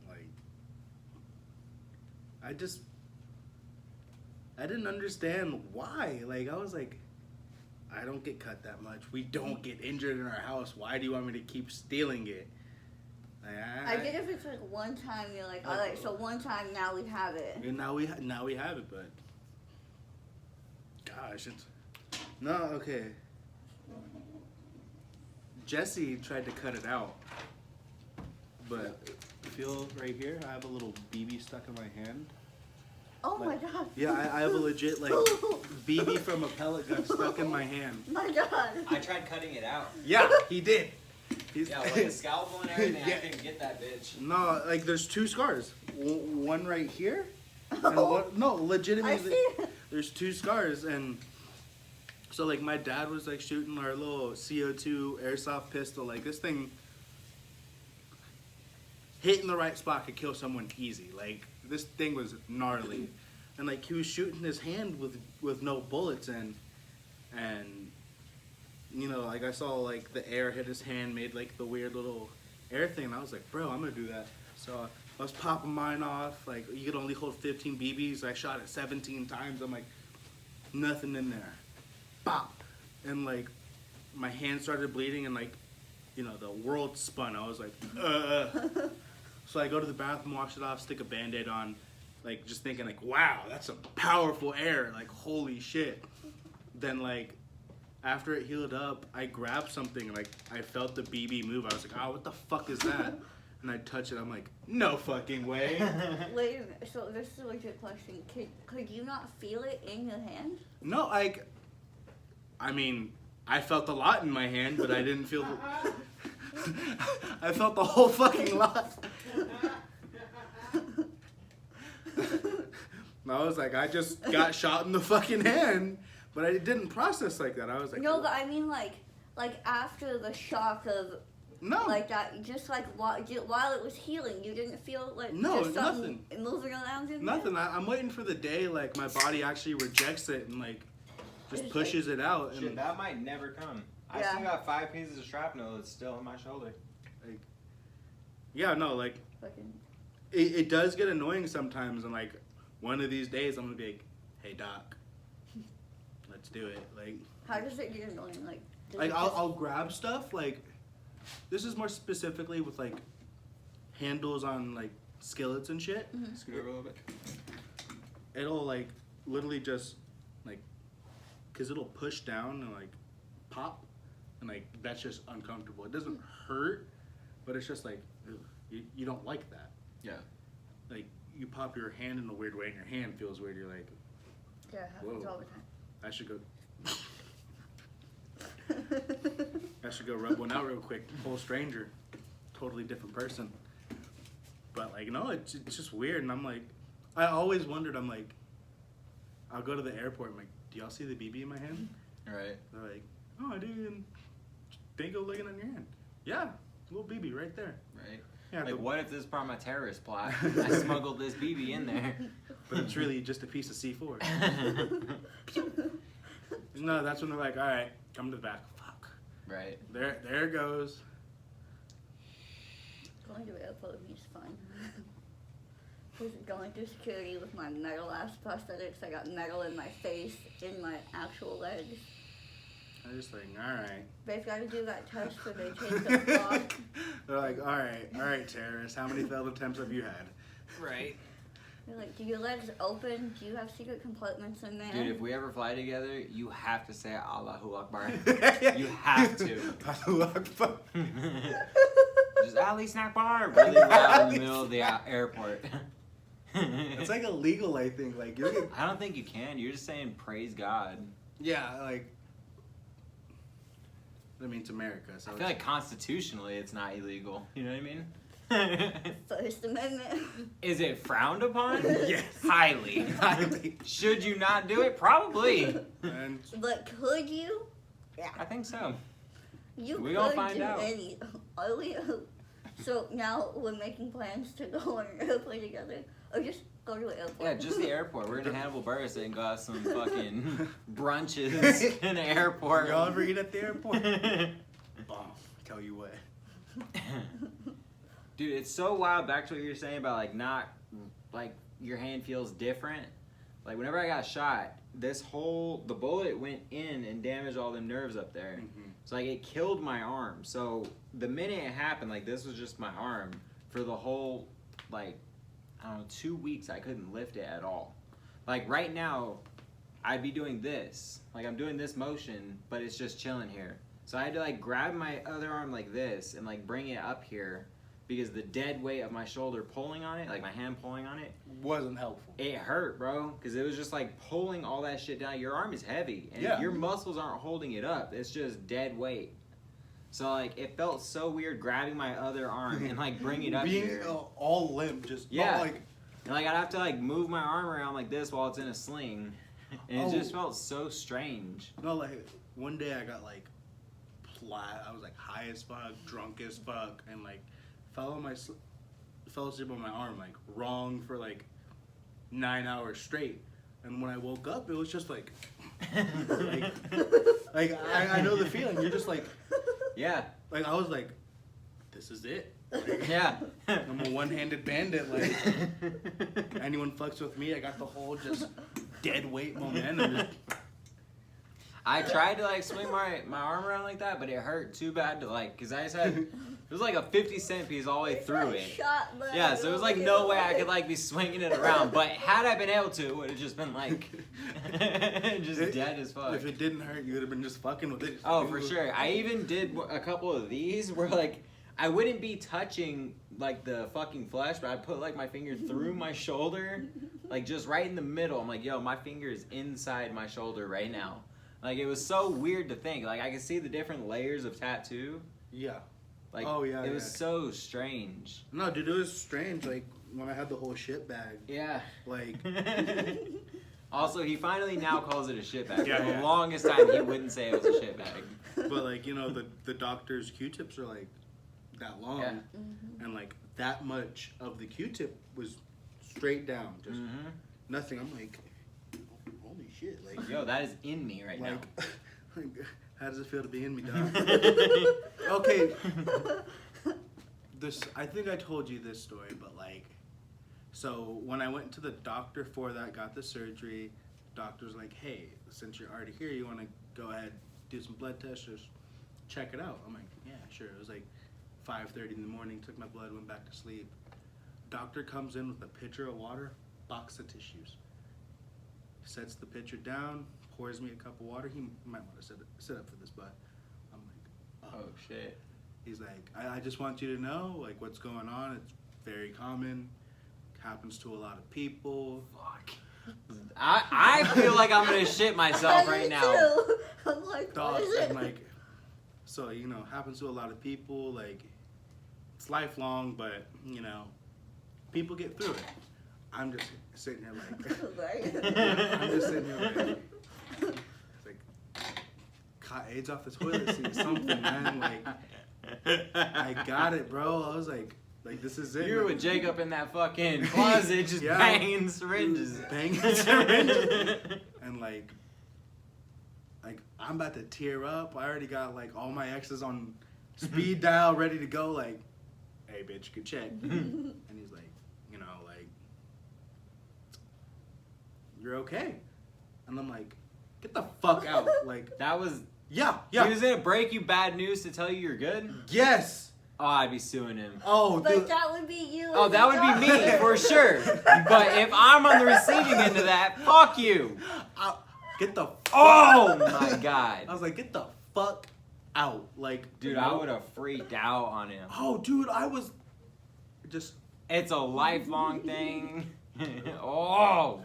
like, I didn't understand why. Like, I was like, I don't get cut that much. We don't get injured in our house. Why do you want me to keep stealing it? Like, I get if it's like one time you're like, all right, so one time now we have it. And now we have it, but gosh, it's no okay. Jesse tried to cut it out, but feel right here. I have a little BB stuck in my hand. Oh Like, my god. Yeah, I have a legit like BB from a pellet gun stuck in my hand. My god. I tried cutting it out. Yeah, he did. He's, Yeah, with the scalpel and everything, Yeah. I couldn't get that bitch. No, like there's two scars. One right here. And Oh, one, no, I legitimately. see it. There's two scars, and so like my dad was like shooting our little CO2 airsoft pistol. Like this thing hitting the right spot could kill someone easy. Like this thing was gnarly, and like he was shooting his hand with no bullets, and you know, like I saw like the air hit his hand, made like the weird little air thing, and I was like, bro, I'm gonna do that. So I was popping mine off. Like you could only hold 15 BBs. I shot it 17 times. I'm like, nothing in there. Bop, and like my hand started bleeding, and like, you know, the world spun. I was like, So I go to the bathroom, wash it off, stick a Band-Aid on, like just thinking like, wow, that's some powerful air. Like holy shit. Then like after it healed up, I grabbed something and like I felt the BB move. I was like, oh, what the fuck is that? And I touch it. I'm like, no fucking way. Wait a minute. So this is a legit question. Could you not feel it in your hand? No, like, I mean, I felt a lot in my hand, but I didn't feel. I felt the whole fucking lot. I was like, I just got shot in the fucking hand, but I didn't process like that. I was like, No, but I mean like after the shock of no, like that, just like while it was healing, you didn't feel like No, just nothing. moving around in nothing. I'm waiting for the day like my body actually rejects it and like just It's pushes it out. Shit, And that might never come. I Yeah. still got 5 pieces of shrapnel that's still in my shoulder. like, yeah, no, like Fucking, it does get annoying sometimes, and like one of these days I'm gonna be like, hey doc, let's do it. how does it get annoying? Like, does Like it I'll grab stuff like. This is more specifically with like handles on like skillets and shit. Scoot over a little bit. It'll like literally just like, cause it'll push down and like pop, and like that's just uncomfortable. It doesn't hurt, but it's just like ugh, you don't like that. Yeah. Like you pop your hand in a weird way and your hand feels weird. You're like, yeah, it happens whoa. all the time. I should go. I should go rub one out real quick. Whole stranger, totally different person. But like, no, it's just weird. And I'm like, I always wondered. I'm like, I'll go to the airport. I'm like, do y'all see the BB in my hand? Right. They're like, oh, I didn't think of looking on your hand. Yeah, little BB right there. Right. Yeah, Like, what if this is part of my terrorist plot? I smuggled this BB in there. but it's really just a piece of C4. No, that's when they're like, all right, come to the back. Fuck. Right. There it goes. Going to the airport with me is fun. Just going through security with my metal ass prosthetics. I got metal in my face, in my actual legs. I just like, all right. They've got to do that test where they take the clock. They're like, all right, terrorist. How many failed attempts have you had? Right. They're like, do your legs open? Do you have secret compartments in there? Dude, if we ever fly together, you have to say Allahu Akbar. You have to. Allahu Akbar. Just Ali Snack Bar really loud in the middle of the airport. It's like illegal, I think. Like you get, I don't think you can. You're just saying praise God. yeah, like. I mean, it's America, so I feel like constitutionally it's not illegal. You know what I mean? First Amendment. Is it frowned upon? Yes. Highly. Highly. Should you not do it? Probably. And But could you? I think so. You We could gonna find do out. any. Are we? So now we're making plans to go on an airplane together, or just go to an airport. Yeah, just the airport. We're in Hannibal Burris and got some fucking brunches in the airport. y'all ever eat at the airport? Bomb. Tell you what. Dude, it's so wild. Back to what you were saying about like not like your hand feels different. Like whenever I got shot, the bullet went in and damaged all the nerves up there. Mm-hmm. So like it killed my arm. So the minute it happened, like this was just my arm for the whole like I don't know 2 weeks. I couldn't lift it at all. Like right now, I'd be doing this. Like I'm doing this motion, but it's just chilling here. So I had to like grab my other arm like this and like bring it up here because the dead weight of my shoulder pulling on it, like my hand pulling on it, Wasn't helpful. it hurt, bro. Because it was just like pulling all that shit down. Your arm is heavy, and Yeah. your muscles aren't holding it up. It's just dead weight. So like it felt so weird grabbing my other arm and like bring it up Being here. all limp, just Yeah. not like. And like I'd have to like move my arm around like this while it's in a sling. And it just felt so strange. No, like one day I got like I was like high as fuck, drunk as fuck, and like fell asleep on my arm like wrong for like 9 hours straight. And when I woke up, it was just like I know the feeling. You're just like Yeah. I was like, this is it. Like, Yeah. I'm a one-handed bandit. Like anyone fucks with me, I got the whole just dead weight momentum. Just, I tried to like swing my arm around like that, but it hurt too bad to like, cause I just had It was like a 50-cent piece all the way through it. Shot by Yeah, so it was like no way I could like be swinging it around. But had I been able to, it would have just been like just dead as fuck. If it didn't hurt, you would have been just fucking with it. Oh, for sure. I even did a couple of these where like I wouldn't be touching like the fucking flesh, but I'd put like my finger through my shoulder, like just right in the middle. I'm like, yo, my finger is inside my shoulder right now. Like it was so weird to think. Like I could see the different layers of tattoo. Yeah. Like, oh yeah, it was so strange. No, dude, it was strange. Like when I had the whole shit bag. Yeah. Like. Also, he finally now calls it a shit bag. Yeah, For the longest time, he wouldn't say it was a shit bag. But like the doctor's Q-tips are like that long, Yeah. and like that much of the Q-tip was straight down, just nothing. I'm like, holy shit, like yo, that is in me right now. Like, how does it feel to be in me, dog? Okay. I think I told you this story, but like, so when I went to the doctor for that, got the surgery, doctor's like, hey, since you're already here, you want to go ahead, do some blood tests, just check it out. I'm like, yeah, sure. It was like 5:30 in the morning, took my blood, went back to sleep. Doctor comes in with a pitcher of water, box of tissues. Sets the pitcher down, pours me a cup of water. He might want to sit up for this, but I'm like, Oh shit. He's like, I just want you to know, like, what's going on. It's very common. Happens to a lot of people. Fuck. I feel like I'm gonna shit myself right now. Too. I'm like, Dog, what is it? and like, so, happens to a lot of people. Like, it's lifelong, but, people get through it. I'm just sitting here like, I'm just sitting here like, it's like, caught AIDS off the toilet seat, something, man. Like, I got it, bro. I was like this is it. You were with Jacob in that fucking closet, just banging syringes. Banging syringes. And like, I'm about to tear up. I already got like all my exes on speed dial, ready to go. Like, hey, bitch, you can check. And he's like, you're okay. And I'm like, get the fuck out. Like, That was. yeah. He was gonna break you bad news to tell you you're good? Yes. Oh, I'd be suing him. Oh, But dude. that would be you. Oh, as that a would be me, doctor. for sure. But if I'm on the receiving end of that, fuck you. Get the Oh my god. I was like, get the fuck out. Like, Dude, I would have freaked out on him. Oh, dude, I was just. It's a lifelong thing. Oh.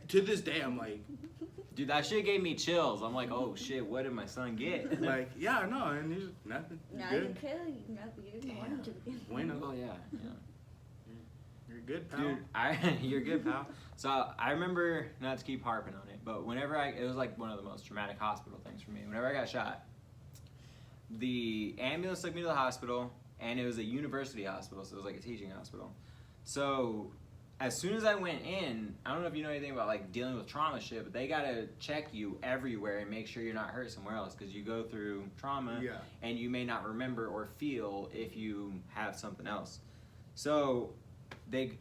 To this day, I'm like, Dude, that shit gave me chills. I'm like, oh shit, what did my son get? yeah, no, and he's nothing. Now You're you good. kill you. No, you didn't want him to begin. Bueno. Oh yeah. You're good, pal. Dude, you're good, pal. So I remember, not to keep harping on it, but whenever it was like one of the most traumatic hospital things for me. Whenever I got shot, the ambulance took me to the hospital, and it was a university hospital, so it was like a teaching hospital. So as soon as I went in, I don't know if you know anything about like dealing with trauma shit, but they gotta check you everywhere and make sure you're not hurt somewhere else, because you go through trauma and you may not remember or feel if you have something else. So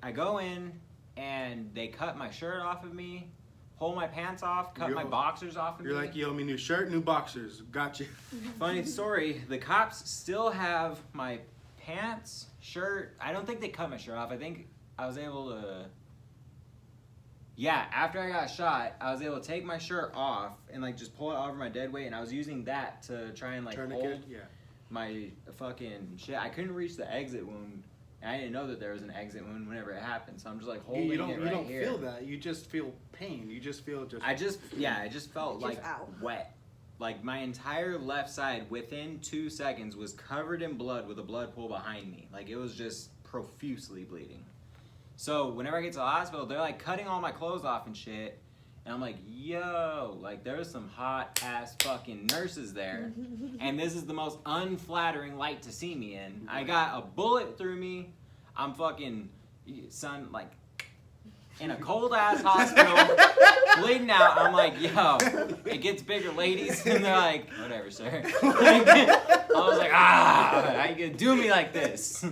I go in and they cut my shirt off of me, pull my pants off, cut my boxers off of me. You're like, you owe me new shirt, new boxers. Got you. Funny story, the cops still have my pants, shirt. I don't think they cut my shirt off. I think I was able to, after I got shot, I was able to take my shirt off and like just pull it over my dead weight, and I was using that to try and like hold my fucking shit. I couldn't reach the exit wound, and I didn't know that there was an exit wound whenever it happened, so I'm just like holding it right here. You don't feel that. You just feel pain. You just feel I just felt like wet. Like my entire left side within 2 seconds was covered in blood with a blood pool behind me. Like it was just profusely bleeding. So whenever I get to the hospital, they're like cutting all my clothes off and shit. And I'm like, yo, like there was some hot ass fucking nurses there. And this is the most unflattering light to see me in. I got a bullet through me. I'm fucking, son, like in a cold ass hospital, bleeding out. I'm like, yo, it gets bigger, ladies. And they're like, whatever, sir. I was like, how you gonna do me like this?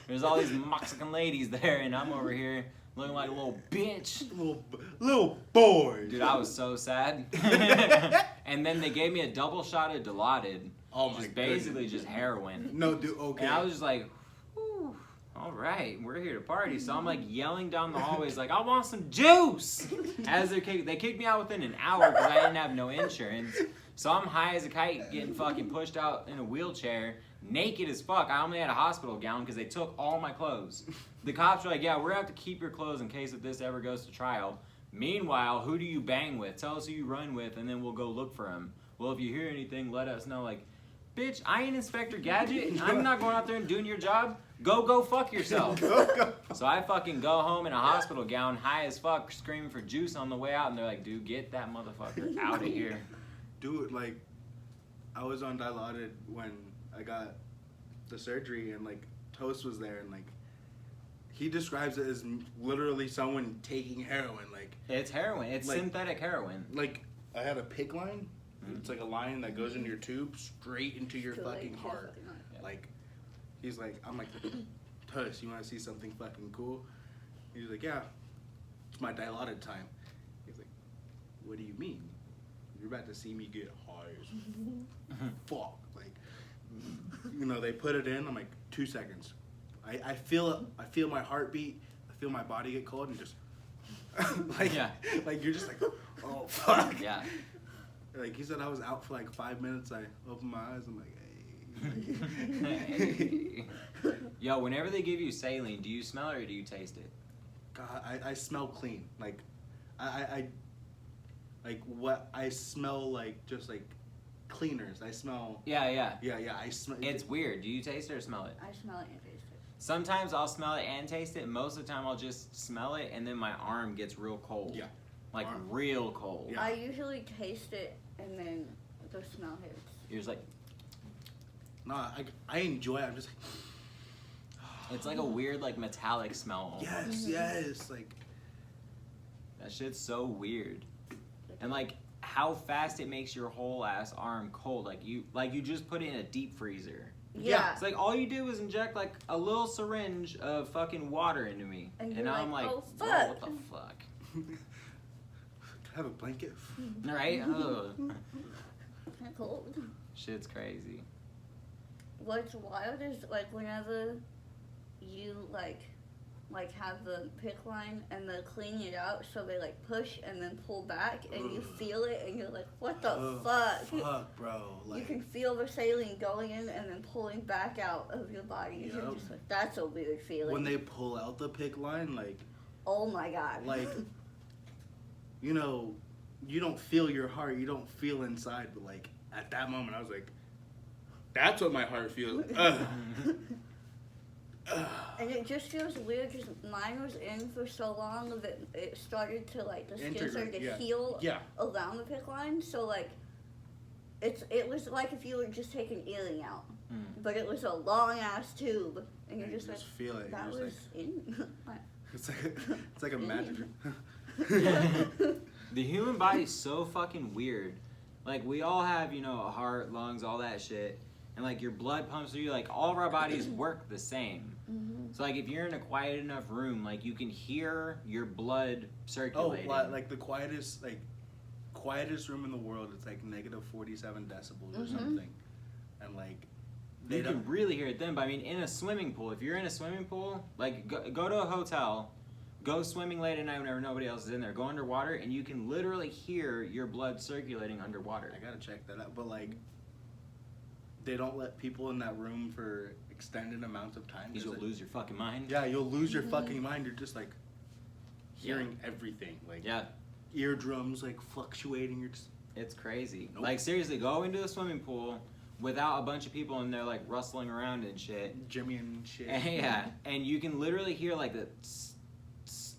There's all these Mexican ladies there, and I'm over here looking like a little bitch. little boy. Dude, I was so sad. And then they gave me a double shot of Dilaudid. Oh my Just basically just heroin. No, dude. Okay. And I was just like, whew, all right, we're here to party. So I'm like yelling down the hallways like, I want some juice. As they kicked me out within an hour because I didn't have no insurance. So I'm high as a kite getting fucking pushed out in a wheelchair, naked as fuck. I only had a hospital gown because they took all my clothes. The cops were like, yeah, we're going to have to keep your clothes in case if this ever goes to trial. Meanwhile, who do you bang with? Tell us who you run with, and then we'll go look for him. Well, if you hear anything, let us know. Like, bitch, I ain't Inspector Gadget. I'm not going out there and doing your job. Go fuck yourself. So I fucking go home in a hospital gown, high as fuck, screaming for juice on the way out, and they're like, dude, get that motherfucker out of here. Dude, like, I was on Dilaudid when I got the surgery, and like Toast was there, and like he describes it as literally someone taking heroin. Like, It's heroin. It's like, synthetic heroin. Like, I had a PICC line. It's like a line that goes into your tube straight into your fucking heart. Yeah. Like, he's like, I'm like, Toast, you want to see something fucking cool? He's like, yeah, it's my Dilaudid time. He's like, what do you mean? You're about to see me get high as fuck. Like, you know, they put it in. I'm like, 2 seconds. I feel my heartbeat. I feel my body get cold and just like, Yeah. like you're just like, oh fuck. Yeah. Like he said, I was out for like 5 minutes. I opened my eyes. I'm like, Hey. Yo, whenever they give you saline, do you smell it or do you taste it? God, I smell clean. Like, I like what I smell like just like cleaners. I smell. Yeah. Yeah. I smell. It's weird. Do you taste it or smell it? I smell it and taste it. Sometimes I'll smell it and taste it. Most of the time I'll just smell it and then my arm gets real cold. Yeah. Like Arm. real cold. Yeah. I usually taste it and then the smell hits. You're just like, No, I enjoy it. I'm just like. it's like a weird like metallic smell almost. Yes. Like. That shit's so weird. And like how fast it makes your whole ass arm cold. Like you just put it in a deep freezer. Yeah. It's like all you do is inject like a little syringe of fucking water into me. And And you're now like, I'm like, "Oh, whoa, fuck." what the fuck? Can I have a blanket? Right? Ugh. Kinda cold. Shit's crazy. What's wild is like whenever you like have the PICC line and they clean it out, so they like push and then pull back, and you feel it, and you're like, what the fuck? Fuck, bro. You Like, can feel the saline going in and then pulling back out of your body. You're Yup. just like, that's a weird feeling. when they pull out the PICC line, Oh my god. like, you know, you don't feel your heart. You don't feel inside, but like at that moment, I was like, that's what my heart feels. And it just feels weird because mine was in for so long that it started to like the skin started Integrate, to yeah. heal Yeah. around the PICC line. So like, it was like if you were just taking earring out, but it was a long ass tube, and you're You just like, feel it. that You're was just in. it's like a magic. The human body's so fucking weird. Like we all have, you know, a heart, lungs, all that shit. And like your blood pumps through you, like all of our bodies work the same. So like if you're in a quiet enough room, like you can hear your blood circulating. like the quietest room in the world. It's like negative 47 decibels or something, and like You can really hear it then, but I mean, in a swimming pool, if you're in a swimming pool, like go to a hotel, go swimming late at night whenever nobody else is in there, go underwater, and you can literally hear your blood circulating underwater. I gotta check that out, but like they don't let people in that room for extended amounts of time. Because you'll lose your fucking mind. Yeah, you'll lose your fucking mind. You're just like hearing everything, like Yeah, eardrums like fluctuating. You're just it's crazy. Nope. Like seriously, go into a swimming pool without a bunch of people in there like rustling around and shit. Jimmy and shit. And, yeah, and you can literally hear like the tss, tss,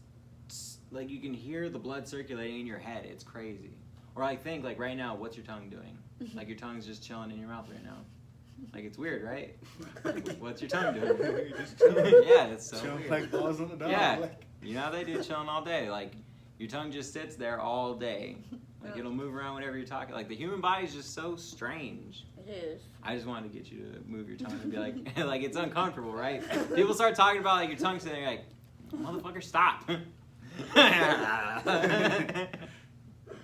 tss, like you can hear the blood circulating in your head. It's crazy. Or I think like right now, what's your tongue doing? Like your tongue's just chilling in your mouth right now. Like it's weird, right? What's your tongue doing? You're just chilling. Yeah, it's so Chilling weird. like balls on the dog. Yeah, Like, you know how they do chilling all day. Like your tongue just sits there all day. Like it'll move around whenever you're talking. Like the human body is just so strange. It is. I just wanted to get you to move your tongue and be like, like it's uncomfortable, right? People start talking about like your tongue sitting there, like, motherfucker, stop.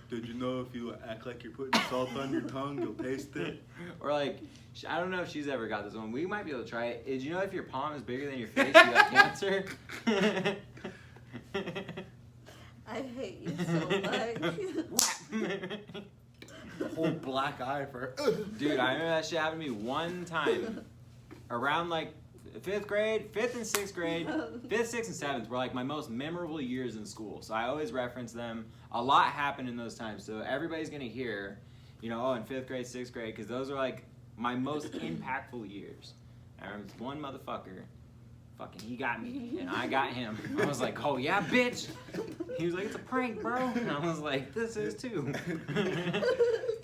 Did you know if you act like you're putting salt on your tongue, you'll taste it? Or like, I don't know if she's ever got this one. We might be able to try it. Did you know if your palm is bigger than your face, you have cancer? I hate you so much. Whole black eye for Dude, I remember that shit happened to me one time. Around like 5th grade, 5th and 6th grade, 5th, 6th, and 7th were like my most memorable years in school. So I always reference them. A lot happened in those times. So everybody's going to hear, you know, oh, in 5th grade, 6th grade, because those are like my most impactful years. I remember this one motherfucker, fucking, he got me, and I got him. I was like, oh yeah, bitch. He was like, it's a prank, bro. And I was like, this is too.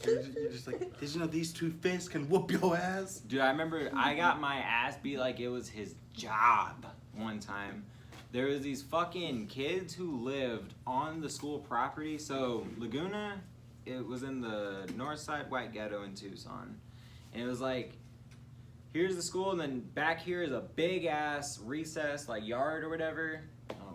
You're just like, did you know these two fists can whoop your ass? Dude, I remember I got my ass beat like it was his job one time. There was these fucking kids who lived on the school property. So Laguna, it was in the north side white ghetto in Tucson. And it was like, here's the school, and then back here is a big ass recess, like yard or whatever.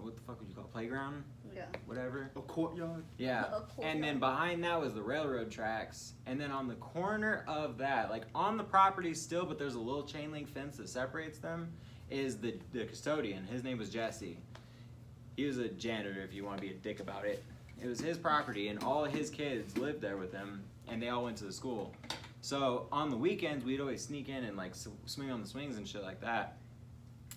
What the fuck would you call it? Playground? Yeah. Whatever. A courtyard? Yeah. A courtyard. And then behind that was the railroad tracks. And then on the corner of that, like on the property still, but there's a little chain link fence that separates them, is the custodian. His name was Jesse. He was a janitor, if you want to be a dick about it. It was his property, and all of his kids lived there with him, and they all went to the school. So on the weekends, we'd always sneak in and like swing on the swings and shit like that.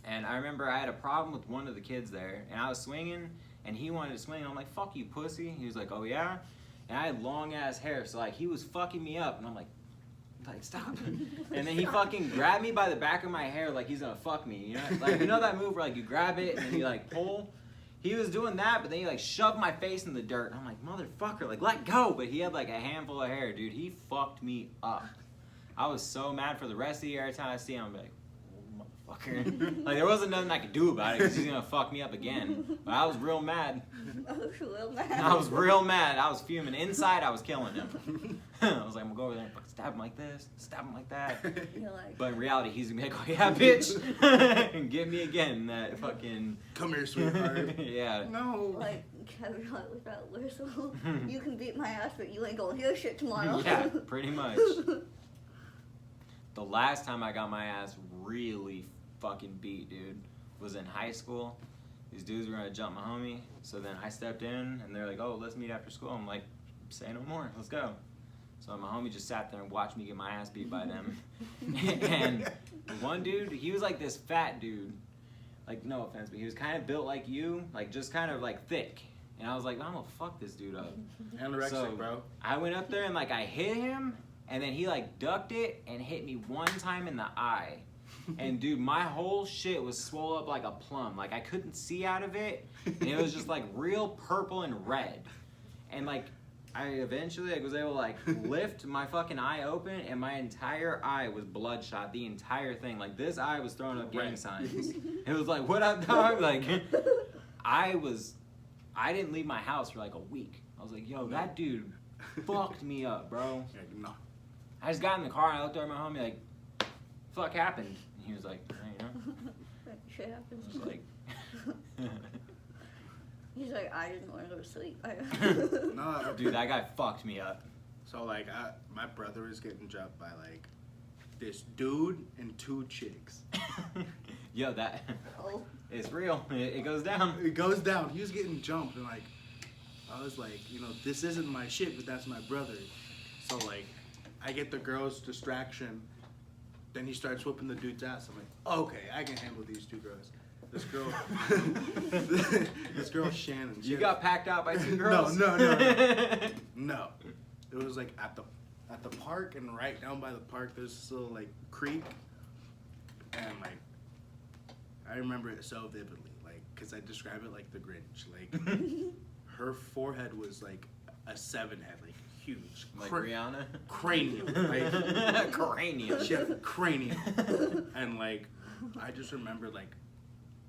And I remember I had a problem with one of the kids there, and I was swinging, and he wanted to swing, and I'm like, fuck you, pussy. He was like, oh yeah? And I had long ass hair, so like he was fucking me up, and I'm like, stop. And then he fucking grabbed me by the back of my hair like he's gonna fuck me, you know? Like, you know that move where like you grab it and then you like pull? He was doing that, but then he like shoved my face in the dirt. And I'm like, motherfucker, like let go. But he had like a handful of hair, dude. He fucked me up. I was so mad for the rest of the year. Every time I see him, I'm like, oh, motherfucker. Like there wasn't nothing I could do about it because he's gonna fuck me up again. But I was real mad. I was real mad. I was real mad. I was fuming. Inside, I was killing him. I was like, I'm gonna go over there and fucking stab him like this, stab him like that. You're like, But in reality, he's gonna be like, oh yeah, bitch, and get me again. That fucking. Come here, sweetheart. Yeah. No. like Kevin Hart with that whistle. You can beat my ass, but you ain't gonna hear shit tomorrow. Yeah, pretty much. The last time I got my ass really fucking beat, dude, was in high school. These dudes were gonna jump my homie, so then I stepped in, and they're like, oh, let's meet after school. I'm like, say no more, let's go. So my homie just sat there and watched me get my ass beat by them. And one dude, he was like this fat dude. Like, no offense, but he was kind of built like you, like just kind of like thick. And I was like, I'm gonna fuck this dude up. Anorexic, So, bro. I went up there and like I hit him, and then he like ducked it and hit me one time in the eye. And dude, my whole shit was swole up like a plum. Like I couldn't see out of it. And it was just like real purple and red. And like I eventually was able to like lift my fucking eye open, and my entire eye was bloodshot. The entire thing. Like this eye was throwing up gang signs. It was like, what up, dog? Like I didn't leave my house for like a week. I was like, yo, that dude fucked me up, bro. Yeah, no. I just got in the car and I looked over at my homie like, fuck happened? And he was like, you know. Shit happens. I was like, He's like, I didn't want to go to sleep. No, dude, that guy fucked me up. So like, my brother was getting jumped by like this dude and two chicks. Yo, that Oh. it's real. It goes down. It goes down. He was getting jumped, and like, I was like, you know, this isn't my shit, but that's my brother. So like, I get the girl's distraction. Then he starts whooping the dude's ass. I'm like, okay, I can handle these two girls. This girl, this girl Shannon. You got packed out by two girls? No. No. It was like at the park, and right down by the park, there's this little like creek, and like, I remember it so vividly, like, cause I describe it like the Grinch. Like, her forehead was like a 7 head, like huge. Like Rihanna? Cranium. Like, cranium. she had a cranium. And like, I just remember like,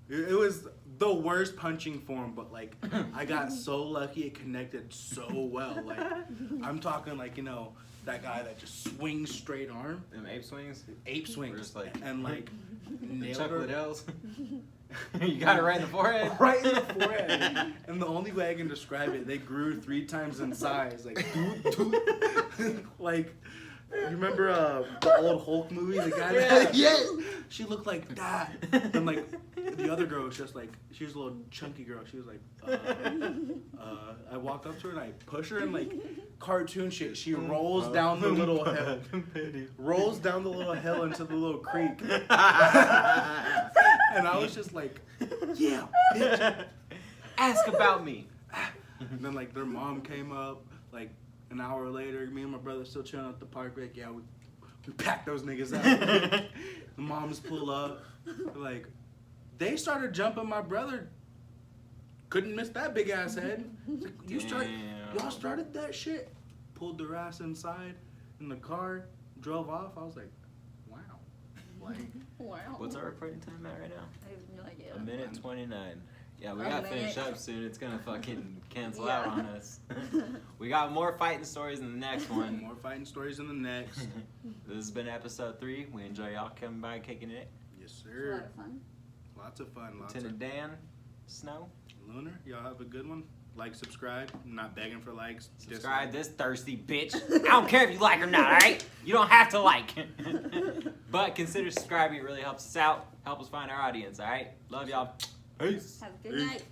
it was the worst punching form, but like, I got so lucky it connected so well. Like, I'm talking like, you know, that guy that just swings straight arm. Them ape swings? Ape swings. Just like, and like, nailed Chuck her. Liddell's. You got it right in the forehead. Right in the forehead. And the only way I can describe it, they grew 3 times in size. Like, like, you remember the old Hulk movie? The guy that, yeah, she looked like that. And like, the other girl was just like, she was a little chunky girl. She was like, I walked up to her and I pushed her and like, cartoon shit. She rolls down the little hill. Rolls down the little hill into the little creek. And I was just like, yeah, bitch. Ask about me. And then like their mom came up like an hour later. Me and my brother still chilling at the park. Like, yeah, we packed those niggas out. The moms pull up. Like, they started jumping my brother. Couldn't miss that big ass head. Like, y'all started that shit. Pulled their ass inside in the car, drove off. I was like, wow. Like, Wow. What's our recording time at right now? I have no idea. 1:29. Yeah, we A gotta finish minute. up soon. It's gonna fucking cancel Yeah. out on us. We got more fighting stories in the next one. more fighting stories in the next. This has been episode 3. We enjoy y'all coming by and kicking it. Yes, It's a lot sir. of fun. Lots of fun. Lots Lieutenant of Dan, Snow, Lunar. Y'all have a good one. Like, subscribe. I'm not begging for likes. subscribe this thirsty bitch. I don't care if you like or not, alright? You don't have to like. But consider subscribing. It really helps us out. Help us find our audience, alright? Love y'all. Peace. Have a good Peace. night.